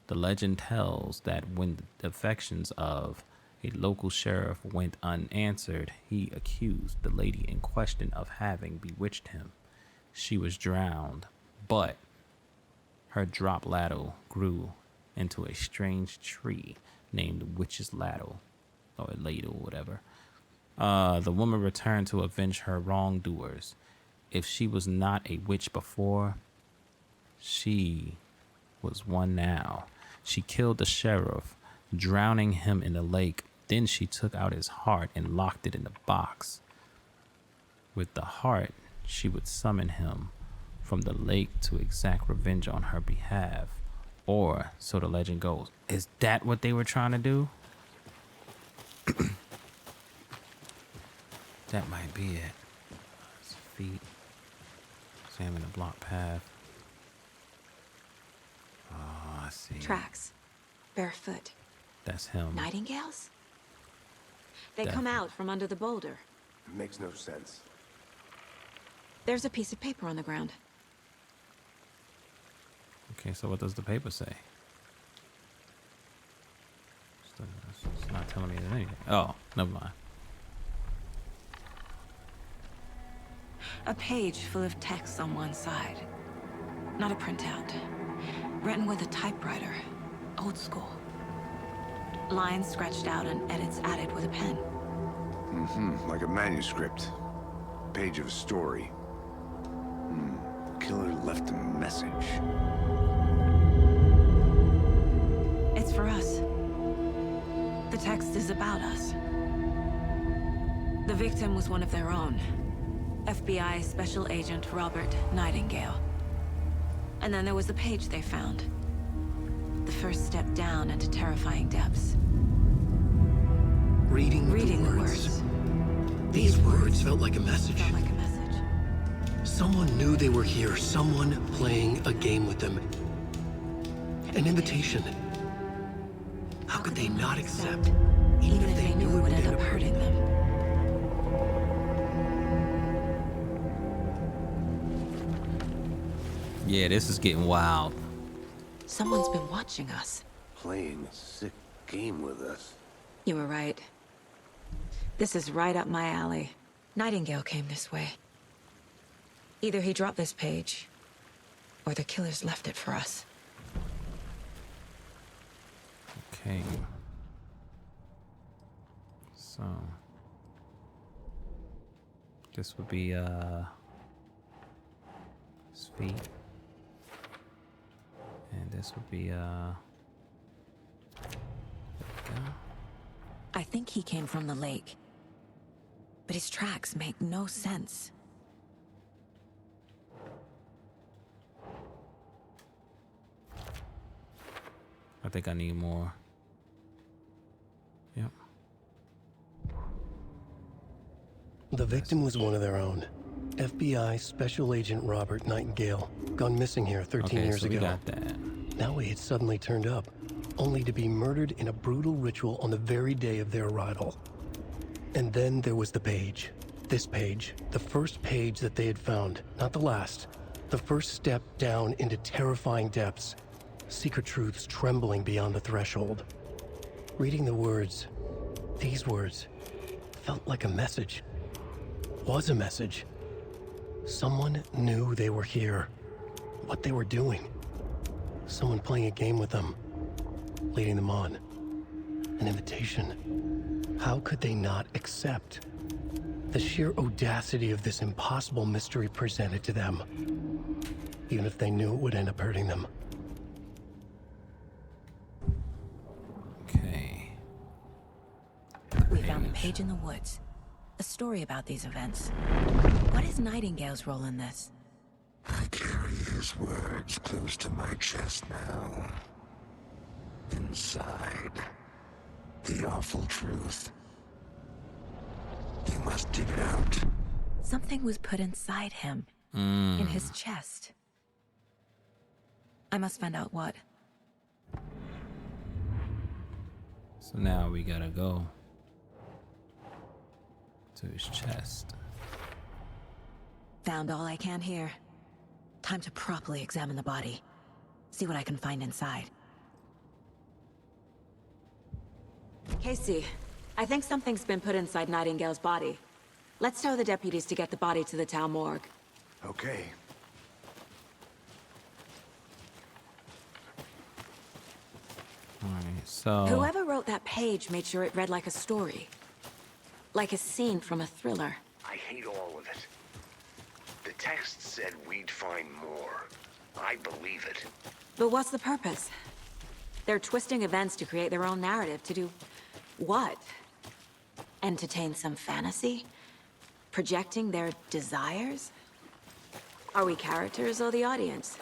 The legend tells that when the affections of a local sheriff went unanswered, he accused the lady in question of having bewitched him. She was drowned, but her drop ladle grew into a strange tree named Witch's Ladle, or Ladle, whatever. The woman returned to avenge her wrongdoers. If she was not a witch before, she was one now. She killed the sheriff, drowning him in the lake. Then she took out his heart and locked it in the box. With the heart, she would summon him from the lake to exact revenge on her behalf. Or, so the legend goes. Is that what they were trying to do? That might be it. His feet. Examine the block path. Oh, I see. Tracks. Barefoot. That's him. Nightingales? They come out from under the boulder. Makes no sense. There's a piece of paper on the ground. Okay, so what does the paper say? It's not telling me anything. Oh, never mind. A page full of text on one side. Not a printout. Written with a typewriter. Old school. Lines scratched out and edits added with a pen. Like a manuscript. Page of a story. The killer left a message. It's for us. The text is about us. The victim was one of their own. FBI Special Agent Robert Nightingale. And then there was the page they found. The first step down into terrifying depths. Reading the the words. These words felt like a message. Felt like a message. Someone knew they were here. Someone playing a game with them. An invitation. How could they not accept? Even if they knew it would end up hurting them. Yeah, this is getting wild. Someone's been watching us. Playing a sick game with us. You were right. This is right up my alley. Nightingale came this way. Either he dropped this page, or the killers left it for us. Okay. So this would be his feet. And this would be there we go. I think he came from the lake. but his tracks make no sense. I think I need more. Yep. The victim was one of their own. FBI Special Agent Robert Nightingale, gone missing here 13 years ago. We got that. Now he had suddenly turned up, only to be murdered in a brutal ritual on the very day of their arrival. And then there was the page. This page, the first page that they had found, not the last. The first step down into terrifying depths. Secret truths trembling beyond the threshold. Reading the words, these words, felt like a message. Was a message. Someone knew they were here. What they were doing. Someone playing a game with them. Leading them on. An invitation. How could they not accept? The sheer audacity of this impossible mystery presented to them. Even if they knew it would end up hurting them. Okay. We found the page in the woods. A story about these events. What is Nightingale's role in this? I carry his words close to my chest now. Inside, the awful truth. You must dig it out. Something was put inside him. In his chest. I must find out what. So now we gotta go to his chest. Found all I can here. Time to properly examine the body. See what I can find inside. Casey, I think something's been put inside Nightingale's body. Let's tell the deputies to get the body to the town morgue. Okay. Alright, so Whoever wrote that page made sure it read like a story. Like a scene from a thriller. I hate all of it. The text said we'd find more. I believe it. But what's the purpose? They're twisting events to create their own narrative. To do what? Entertain some fantasy? Projecting their desires? Are we characters or the audience?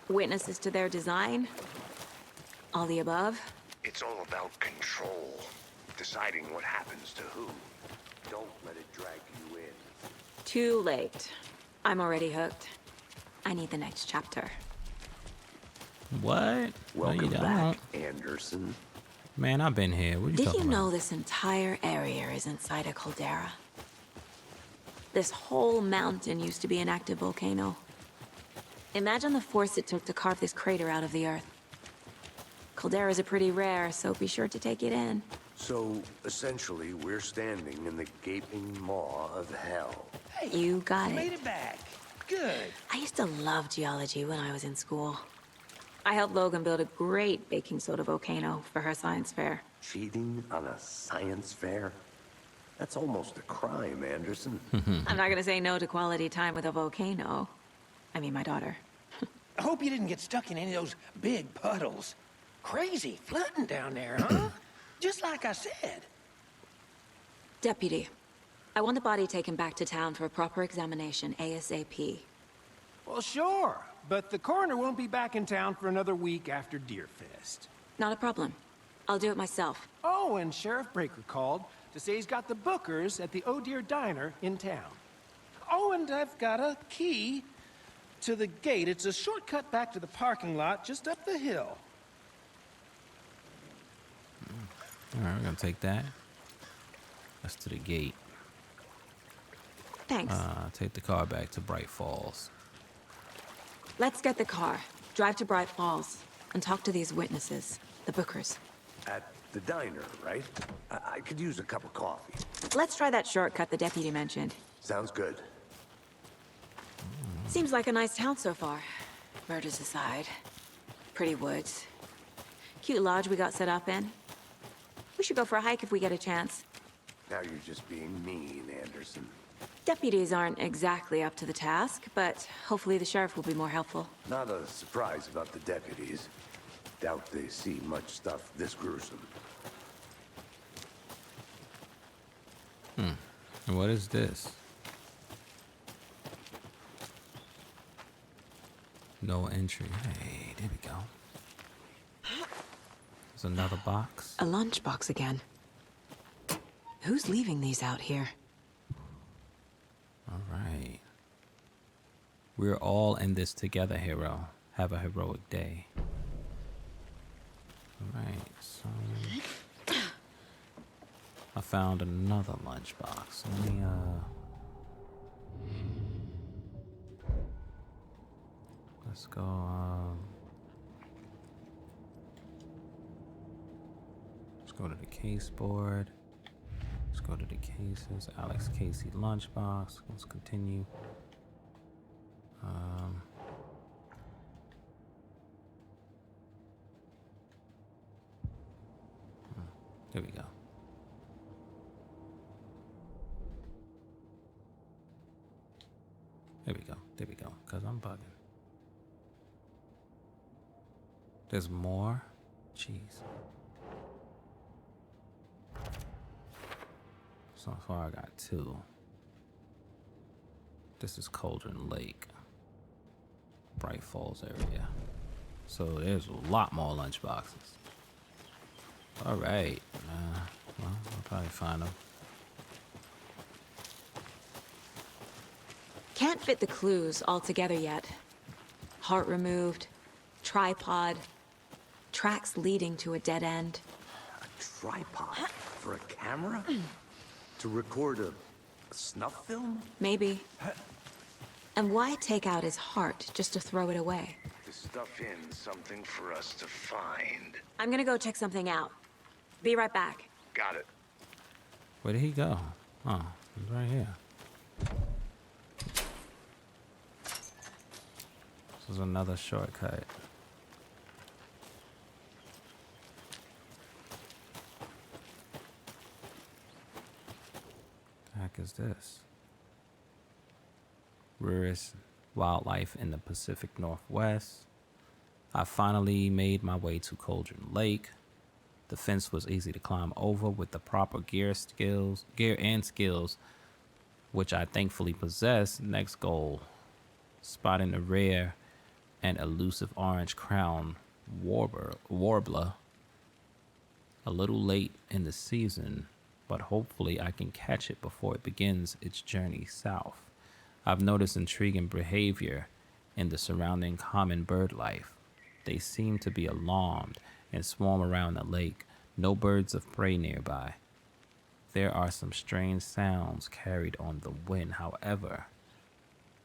Witnesses to their design? All the above? It's all about control. Deciding what happens to who. Don't let it drag you in. Too late. I'm already hooked. I need the next chapter. what? Welcome no, you back, don't. Anderson. Man, I've been here. What are you Did talking you know about? this entire area is inside a caldera? This whole mountain used to be an active volcano. Imagine the force it took to carve this crater out of the earth. Calderas are pretty rare, so be sure to take it in. So, essentially, we're standing in the gaping maw of hell. You got Made it. it back. Good. I used to love geology when I was in school. I helped Logan build a great baking soda volcano for her science fair. Cheating on a science fair? That's almost a crime, Anderson. I'm not gonna say no to quality time with a volcano. I mean, my daughter. I hope you didn't get stuck in any of those big puddles. Crazy flooding down there, huh? Just like I said. Deputy, I want the body taken back to town for a proper examination ASAP. Well, sure. But the coroner won't be back in town for another week after Deerfest. Not a problem. I'll do it myself. Oh, and Sheriff Breaker called to say he's got the bookers at the Oh Dear Diner in town. Oh, and I've got a key to the gate. It's a shortcut back to the parking lot just up the hill. Alright, we're gonna take that. That's to the gate. Thanks. Take the car back to Bright Falls. Let's get the car, drive to Bright Falls, and talk to these witnesses, the bookers. At the diner, right? I could use a cup of coffee. Let's try that shortcut the deputy mentioned. Sounds good. Seems like a nice town so far. Murders aside. Pretty woods. Cute lodge we got set up in. We should go for a hike if we get a chance. Now you're just being mean, Anderson. Deputies aren't exactly up to the task, but hopefully the sheriff will be more helpful. Not a surprise about the deputies. Doubt they see much stuff this gruesome. And what is this? No entry. Hey, there we go. There's another box. A lunchbox again. Who's leaving these out here? All right. We're all in this together, hero. Have a heroic day. All right, so I found another lunchbox. Let me let's go. Let's go to the case board. Let's go to the cases. Alex Casey lunchbox. Let's continue. There we go. There we go. There we go. Cause I'm bugging. There's more. Jeez. So far I got 2. This is Cauldron Lake. Bright Falls area. So there's a lot more lunchboxes. All right. Well, I'll probably find them. Can't fit the clues all together yet. Heart removed, tripod, tracks leading to a dead end. A tripod for a camera? To record a snuff film? Maybe. And why take out his heart just to throw it away? To stuff in something for us to find. I'm gonna go check something out. Be right back. Got it. Where did he go? Oh, he's right here. This is another shortcut. The heck is this? Rarest wildlife in the Pacific Northwest. I finally made my way to Cauldron Lake. The fence was easy to climb over with the proper gear and skills, which I thankfully possess. Next goal, spotting a rare and elusive orange crown warbler. A little late in the season, but hopefully I can catch it before it begins its journey south. I've noticed intriguing behavior in the surrounding common bird life. They seem to be alarmed and swarm around the lake. No birds of prey nearby. There are some strange sounds carried on the wind, however.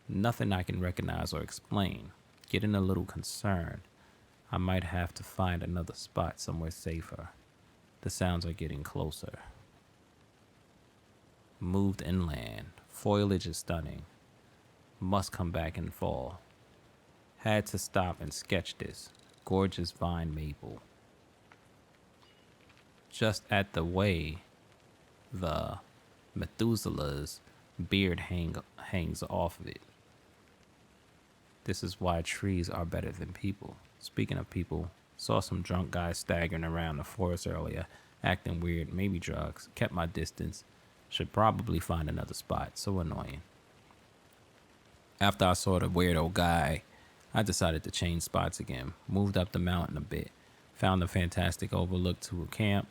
Nothing I can recognize or explain. Getting a little concerned. I might have to find another spot somewhere safer. The sounds are getting closer. Moved inland. Foliage is stunning. Must come back in fall. Had to stop and sketch this. Gorgeous vine maple. Just at the way the Methuselah's beard hangs off of it. This is why trees are better than people. Speaking of people, saw some drunk guys staggering around the forest earlier, acting weird, maybe drugs. Kept my distance. Should probably find another spot. So annoying. After I saw the weirdo guy, I decided to change spots again. Moved up the mountain a bit. Found a fantastic overlook to a camp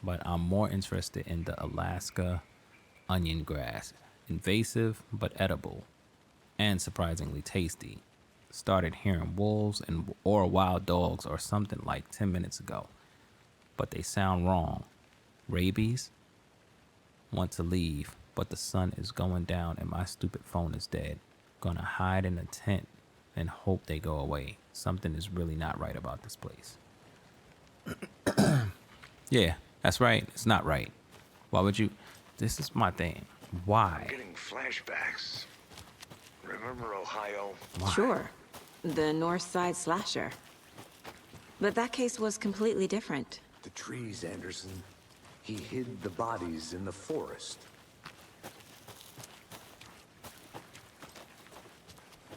but I'm more interested in the Alaska onion grass. Invasive but edible and surprisingly tasty. Started hearing wolves or wild dogs or something like 10 minutes ago, but they sound wrong. Rabies? Want to leave, but the sun is going down and my stupid phone is dead. Gonna hide in a tent and hope they go away. Something is really not right about this place. Yeah, that's right. It's not right. Why would you? This is my thing. Why? I'm getting flashbacks. Remember Ohio? Why? Sure. The North Side slasher. But that case was completely different. The trees, Anderson. He hid the bodies in the forest.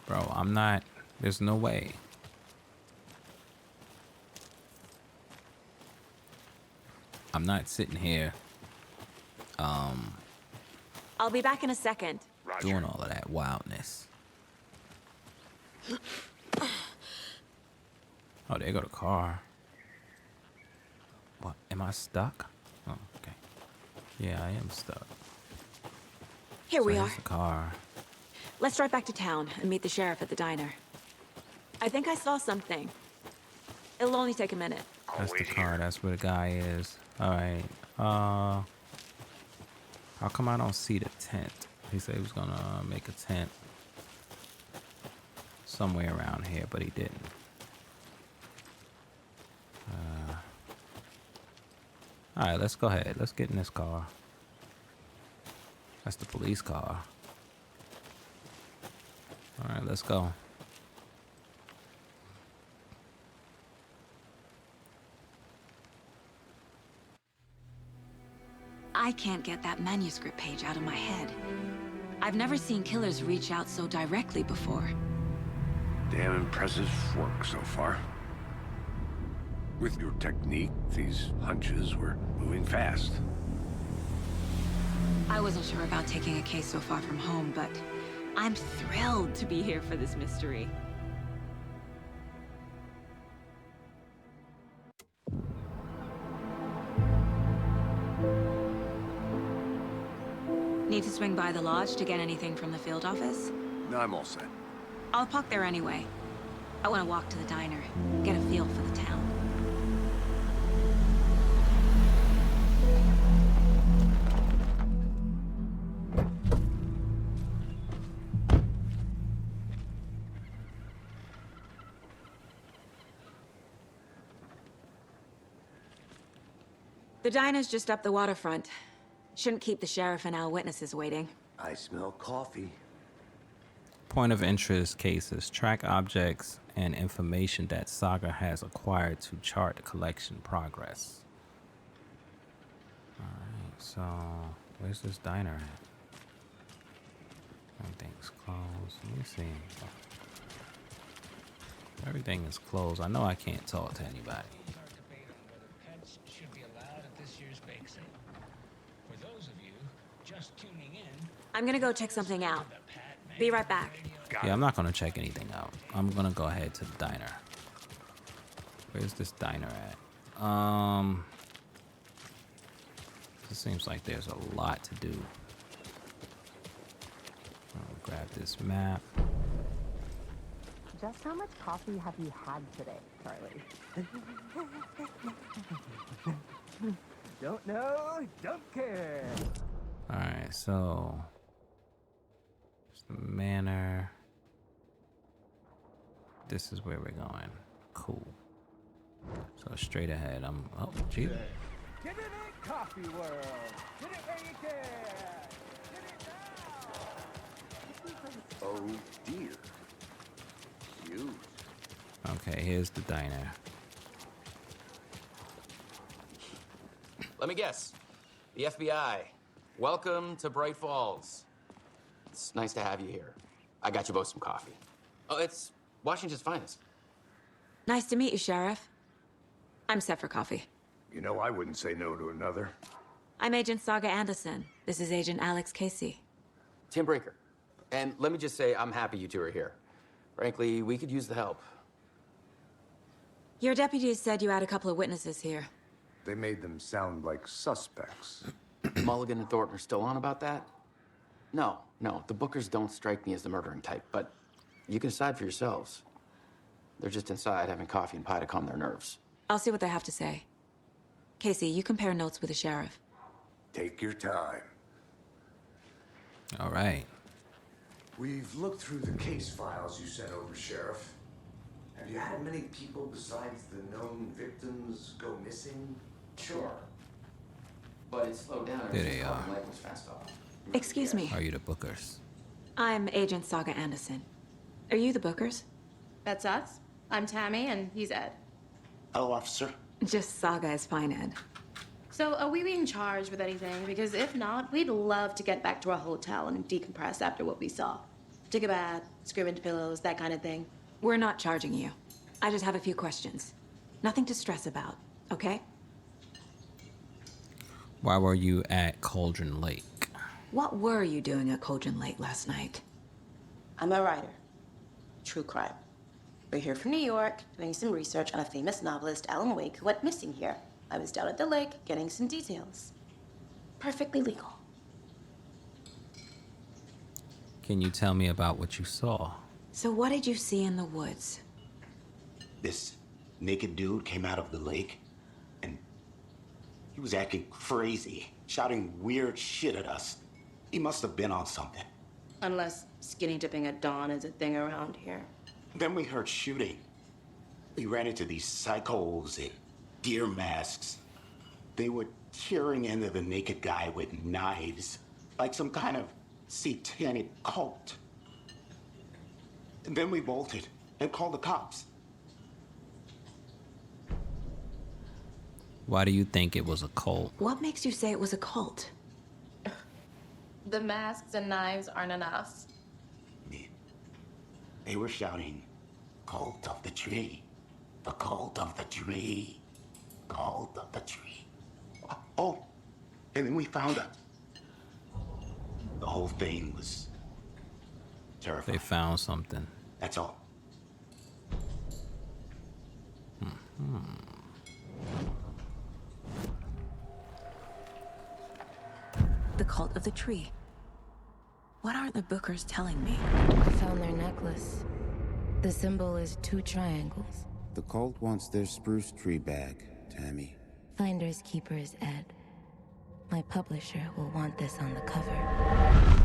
Bro, I'm not. There's no way. I'm not sitting here I'll be back in a second. Roger. doing all of that wildness. Oh, there go the car. What? Am I stuck? Oh, okay. Yeah, I am stuck. Here we So are. here's the car. Let's drive back to town and meet the sheriff at the diner. I think I saw something. It'll only take a minute. That's the Always car. here. That's where the guy is. All right. How come I don't see the tent? He said he was gonna make a tent somewhere around here, but he didn't. All right, let's go ahead. Let's get in this car. That's the police car. All right, let's go. I can't get that manuscript page out of my head. I've never seen killers reach out so directly before. Damn impressive work so far. With your technique, these hunches were moving fast. I wasn't sure about taking a case so far from home, but I'm thrilled to be here for this mystery. Need to swing by the lodge to get anything from the field office? No, I'm all set. I'll park there anyway. I want to walk to the diner, get a feel for the town. The diner's just up the waterfront. Shouldn't keep the sheriff and our witnesses waiting. I smell coffee. Point of interest cases. Track objects and information that Saga has acquired to chart the collection progress. Alright, so where's this diner at? Everything's closed. Let me see. Everything is closed. I know I can't talk to anybody. I'm gonna go check something out. Be right back. Yeah, I'm not gonna check anything out. I'm gonna go ahead to the diner. Where's this diner at? It seems like there's a lot to do. I'll grab this map. Just how much coffee have you had today, Charlie? Don't know, don't care. Alright, so there's the manor. This is where we're going. Cool. So straight ahead. Oh, gee. Get it in Coffee World. Get it where you can. Get it now. Oh dear. Cute. Okay, here's the diner. Let me guess. The FBI. Welcome to Bright Falls. It's nice to have you here. I got you both some coffee. Oh, it's Washington's finest. Nice to meet you, Sheriff. I'm set for coffee. You know, I wouldn't say no to another. I'm Agent Saga Anderson. This is Agent Alex Casey. Tim Breaker. And let me just say, I'm happy you two are here. Frankly, we could use the help. Your deputies said you had a couple of witnesses here. They made them sound like suspects. Mulligan and Thornton are still on about that? No, the Bookers don't strike me as the murdering type, but you can decide for yourselves. They're just inside having coffee and pie to calm their nerves. I'll see what they have to say. Casey, you compare notes with the sheriff. Take your time. All right. We've looked through the case files you sent over, Sheriff. Have you had many people besides the known victims go missing? Sure. But it slowed down ever There since they Calvin are. Lake was fast off. Excuse me. Are you the Bookers? I'm Agent Saga Anderson. Are you the Bookers? That's us. I'm Tammy, and he's Ed. Hello, officer. Just Saga is fine, Ed. So, are we being charged with anything? Because if not, we'd love to get back to our hotel and decompress after what we saw. Take a bath, scream into pillows, that kind of thing. We're not charging you. I just have a few questions. Nothing to stress about, okay? Why were you at Cauldron Lake? What were you doing at Cauldron Lake last night? I'm a writer. True crime. We're here from New York, doing some research on a famous novelist, Alan Wake, who went missing here. I was down at the lake, getting some details. Perfectly legal. Can you tell me about what you saw? So what did you see in the woods? This naked dude came out of the lake, and he was acting crazy, shouting weird shit at us. He must have been on something. Unless skinny dipping at dawn is a thing around here. Then we heard shooting. We ran into these psychos in deer masks. They were tearing into the naked guy with knives, like some kind of satanic cult. And then we bolted and called the cops. Why do you think it was a cult? What makes you say it was a cult? The masks and knives aren't enough. They were shouting, "Cult of the tree, the cult of the tree, cult of the tree." Oh, and then we found it. The whole thing was terrifying. They found something. That's all. The cult of the tree. What aren't the Bookers telling me? I found their necklace. The symbol is 2 triangles. The cult wants their spruce tree back, Tammy. Finders keepers, Ed. My publisher will want this on the cover.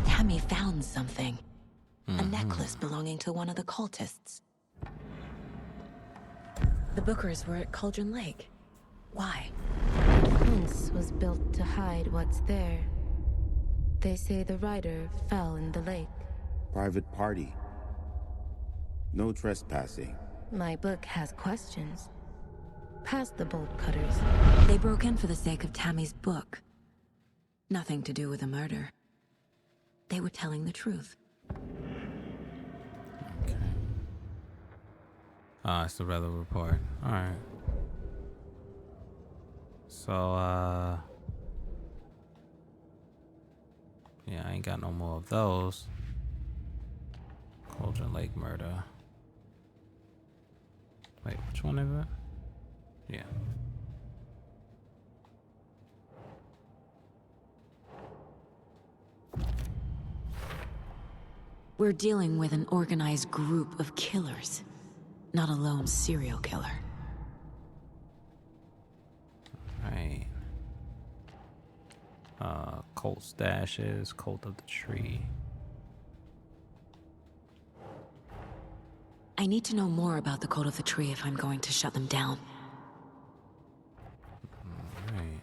Tammy found something. A necklace belonging to one of the cultists. The Bookers were at Cauldron Lake. Why? The fence was built to hide what's there. They say the rider fell in the lake. Private party. No trespassing. My book has questions. Past the bolt cutters. They broke in for the sake of Tammy's book. Nothing to do with the murder. They were telling the truth. Okay. Ah, it's the weather report. Alright. So, yeah, I ain't got no more of those. Cauldron Lake murder. Wait, which one is it? Yeah. We're dealing with an organized group of killers, not a lone serial killer. Right. Cult stashes, cult of the tree. I need to know more about the cult of the tree if I'm going to shut them down. Alright.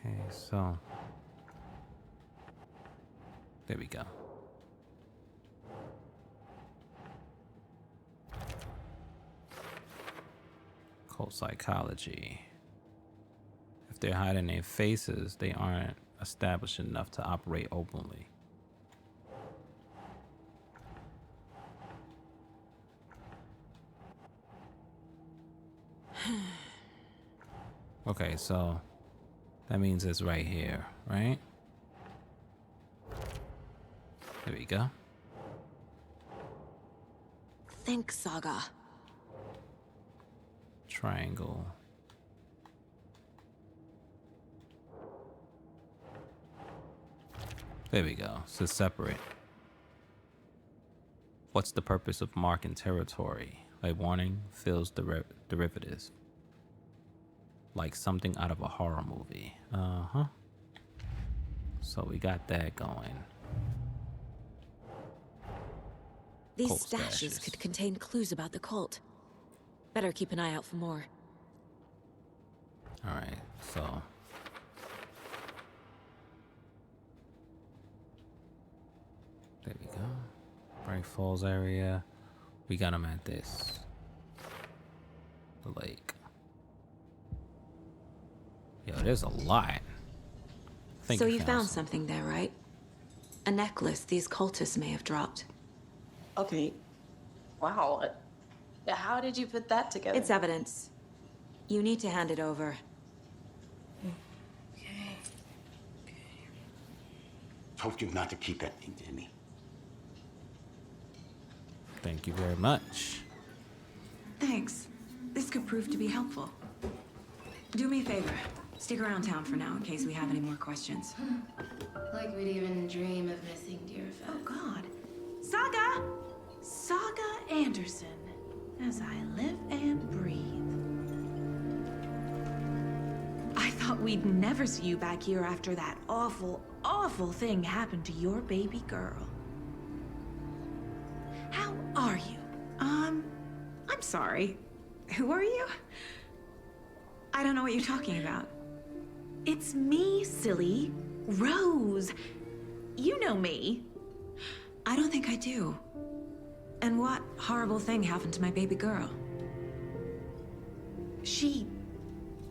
Okay, so there we go. Cult psychology. If they're hiding their faces, they aren't established enough to operate openly. Okay, so that means it's right here, right? There we go. Think, Saga. Triangle. There we go. So separate. What's the purpose of marking territory? A warning feels derivative. Like something out of a horror movie. Uh-huh. So we got that going. These Cult stashes could contain clues about the cult. Better keep an eye out for more. Alright, so there we go. Bright Falls area. We got them at this. The lake. Yo, there's a lot. So you found something there, right? A necklace these cultists may have dropped. Okay. Wow. How did you put that together? It's evidence. You need to hand it over. Told you not to keep that thing to me. Thank you very much. Thanks. This could prove to be helpful. Do me a favor. Stick around town for now in case we have any more questions. Like we'd even dream of missing Deerfest. Oh, God. Saga! Saga Anderson. As I live and breathe. I thought we'd never see you back here after that awful, awful thing happened to your baby girl. How are you? I'm sorry. Who are you? I don't know what you're talking about. It's me, silly. Rose. You know me. I don't think I do. And what horrible thing happened to my baby girl? She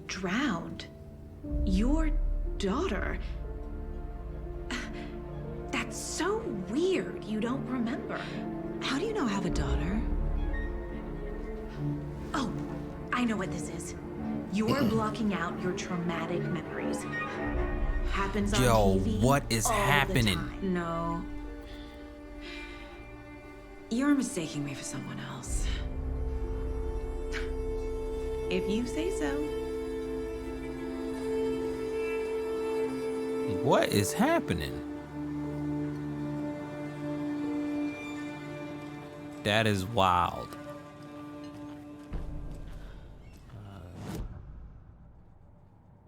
drowned. Your daughter. That's so weird you don't remember. How do you know I have a daughter? Oh, I know what this is. You're blocking out your traumatic memories. Happens on TV what is all the happening? time. No. You're mistaking me for someone else. If you say so. What is happening? That is wild.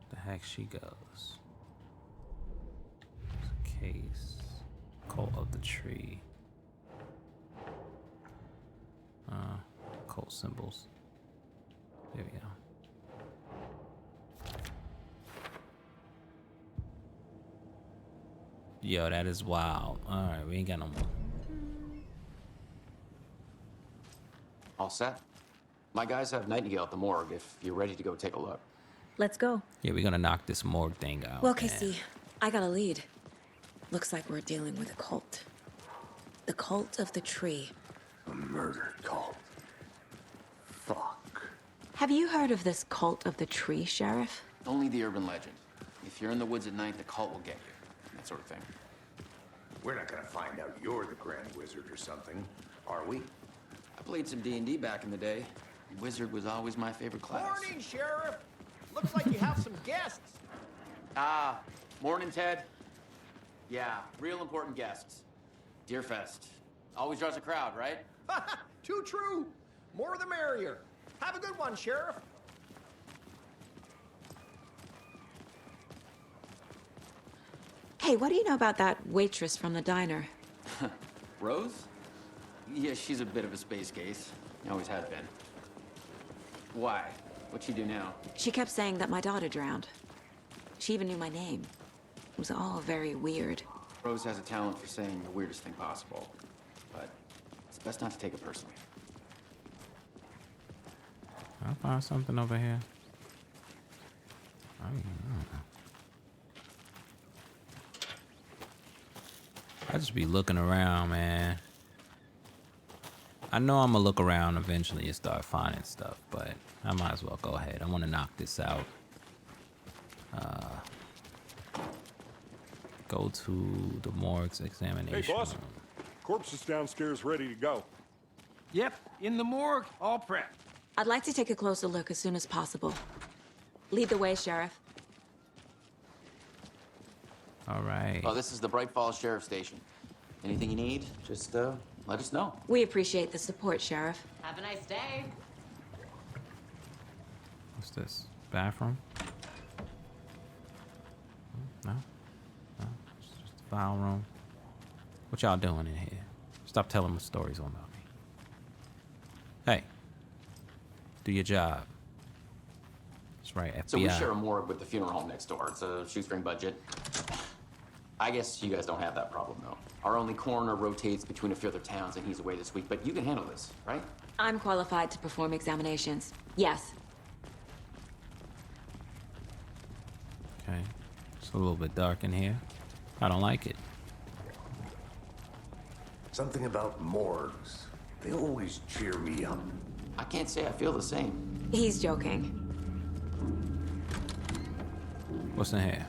The heck she goes. Case. Cult of the tree. Cult symbols. There we go. Yo, that is wild. Alright, we ain't got no more. All set. My guys have Nightingale at the morgue if you're ready to go take a look. Let's go. Yeah, we're gonna knock this morgue thing out. Well, Casey, I got a lead. Looks like we're dealing with a cult. The cult of the tree. A murder cult. Fuck. Have you heard of this cult of the tree, Sheriff? Only the urban legend. If you're in the woods at night, the cult will get you. That sort of thing. We're not gonna find out you're the Grand Wizard or something, are we? I played some D&D back in the day. Wizard was always my favorite class. Morning, Sheriff. Looks like you have some guests. Ah, morning, Ted. Yeah, real important guests. Deerfest. Always draws a crowd, right? Too true. More the merrier. Have a good one, Sheriff. Hey, what do you know about that waitress from the diner? Rose? Yeah, she's a bit of a space case. Always has been. Why? What'd she do now? She kept saying that my daughter drowned. She even knew my name. It was all very weird. Rose has a talent for saying the weirdest thing possible. But it's best not to take it personally. I found something over here. I don't know. I just be looking around, man. I know I'm gonna look around eventually and start finding stuff, but I might as well go ahead. I want to knock this out. Go to the morgue's examination. Hey, boss. room. Corpse is downstairs ready to go. Yep, in the morgue, all prepped. I'd like to take a closer look as soon as possible. Lead the way, Sheriff. All right. Oh, this is the Bright Falls Sheriff Station. Anything you need, just let us know. We appreciate the support, Sheriff. Have a nice day. What's this? Bathroom? No? No? It's just a file room. What y'all doing in here? Stop telling me stories about me. Hey. Do your job. That's right, FBI. So we share a morgue with the funeral home next door. It's a shoestring budget. I guess you guys don't have that problem, though. Our only coroner rotates between a few other towns, and he's away this week. But you can handle this, right? I'm qualified to perform examinations. Yes. Okay. It's a little bit dark in here. I don't like it. Something about morgues. They always cheer me up. I can't say I feel the same. He's joking. What's in here?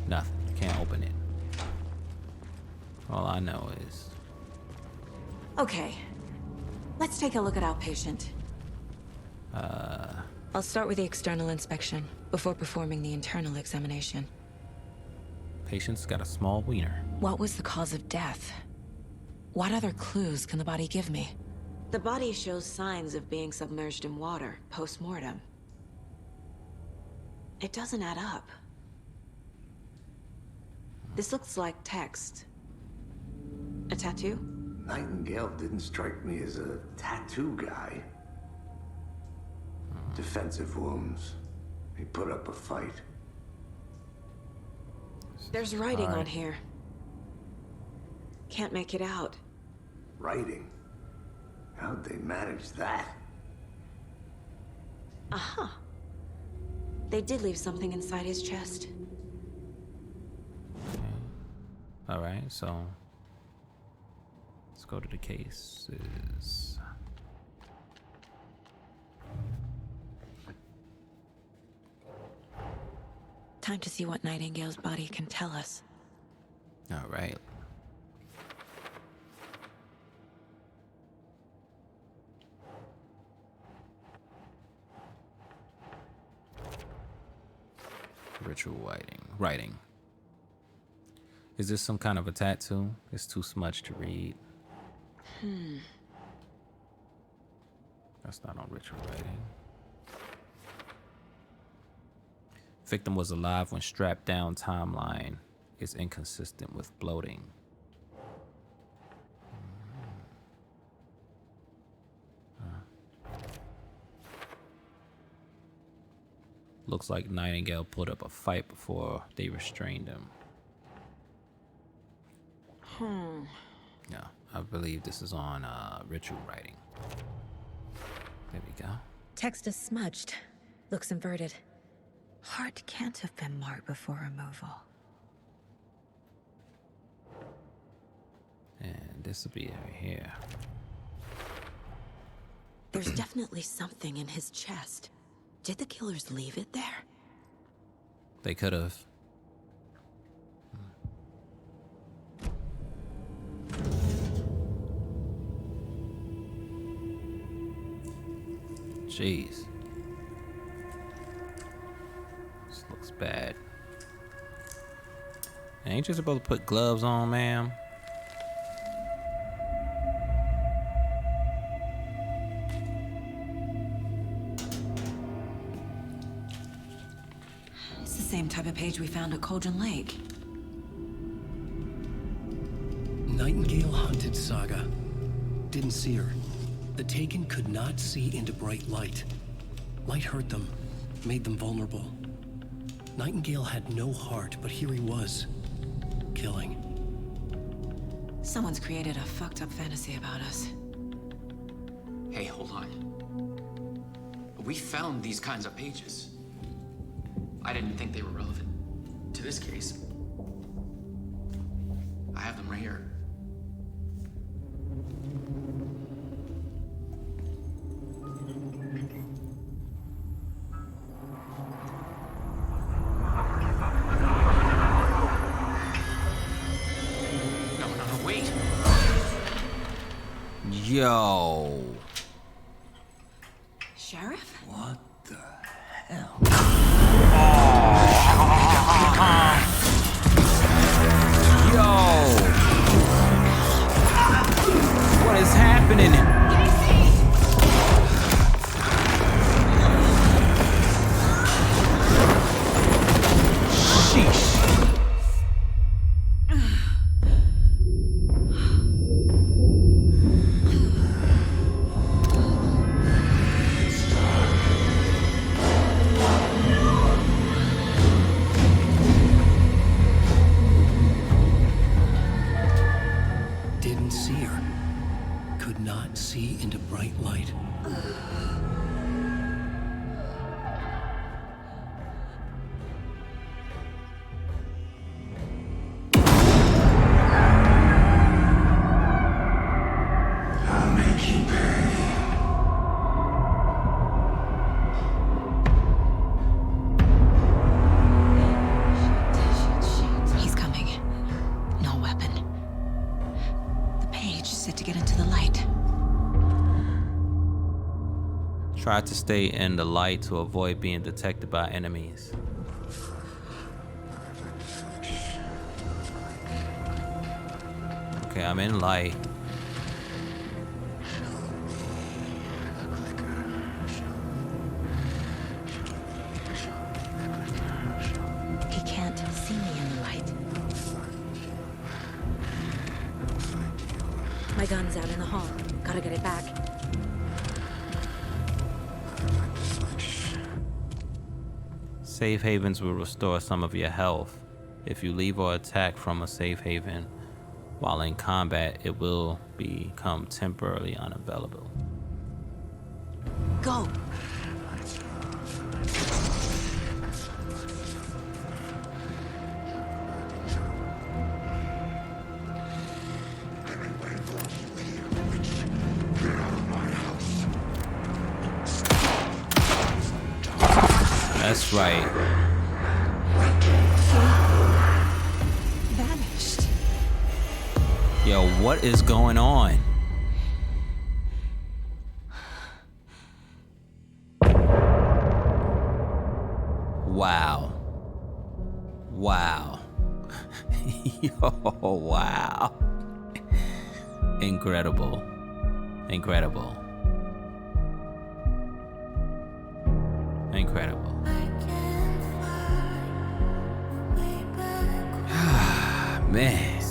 Nothing. Can't open it. All I know is... Okay. Let's take a look at our patient. I'll start with the external inspection before performing the internal examination. Patient's got a small wiener. What was the cause of death? What other clues can the body give me? The body shows signs of being submerged in water post-mortem. It doesn't add up. This looks like text. A tattoo? Nightingale didn't strike me as a tattoo guy. Defensive wounds. He put up a fight. There's writing on here. Can't make it out. Writing? How'd they manage that? Uh-huh. They did leave something inside his chest. Okay. All right, so let's go to the cases. Time to see what Nightingale's body can tell us. All right. Ritual writing. Is this some kind of a tattoo? It's too smudged to read. That's not on ritual writing. Victim was alive when strapped down. Timeline is inconsistent with bloating. Looks like Nightingale put up a fight before they restrained him. Yeah, I believe this is on ritual writing. There we go. Text is smudged. Looks inverted. Heart can't have been marked before removal. And this will be right here. There's definitely something in his chest. Did the killers leave it there? They could have. Jeez. This looks bad. Ain't you supposed to put gloves on, ma'am? It's the same type of page we found at Cauldron Lake. Nightingale hunted Saga. Didn't see her. The Taken could not see into bright light. Light hurt them, made them vulnerable. Nightingale had no heart, but here he was, killing. Someone's created a fucked up fantasy about us. Hey, hold on. We found these kinds of pages. I didn't think they were relevant to this case. I have them right here. No, wait. Yo. Sheriff? What the hell? Yo. What is happening? Sheesh. Try to stay in the light to avoid being detected by enemies. Okay, I'm in light. He can't see me in the light. My gun's out in the hall. Gotta get it back. Safe havens will restore some of your health. If you leave or attack from a safe haven while in combat, it will become temporarily unavailable. Go! That's right. Vanished. Yo, what is going on? Wow. Wow. Yo, wow. Incredible. Incredible. Incredible. Man.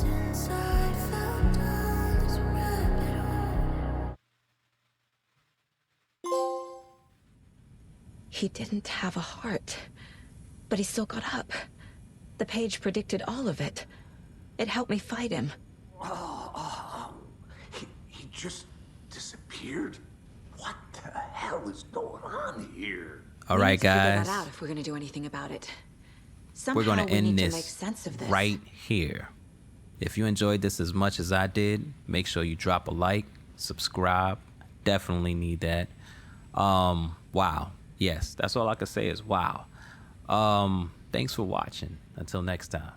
He didn't have a heart, but he still got up. The page predicted all of it. It helped me fight him. He just disappeared? What the hell is going on here? All right, We need to figure guys. that out if we're gonna do anything about it. Somehow We're going to we end need this to make sense of this. right here. If you enjoyed this as much as I did, make sure you drop a like, subscribe. Definitely need that. Wow. Yes, that's all I can say is wow. Thanks for watching. Until next time.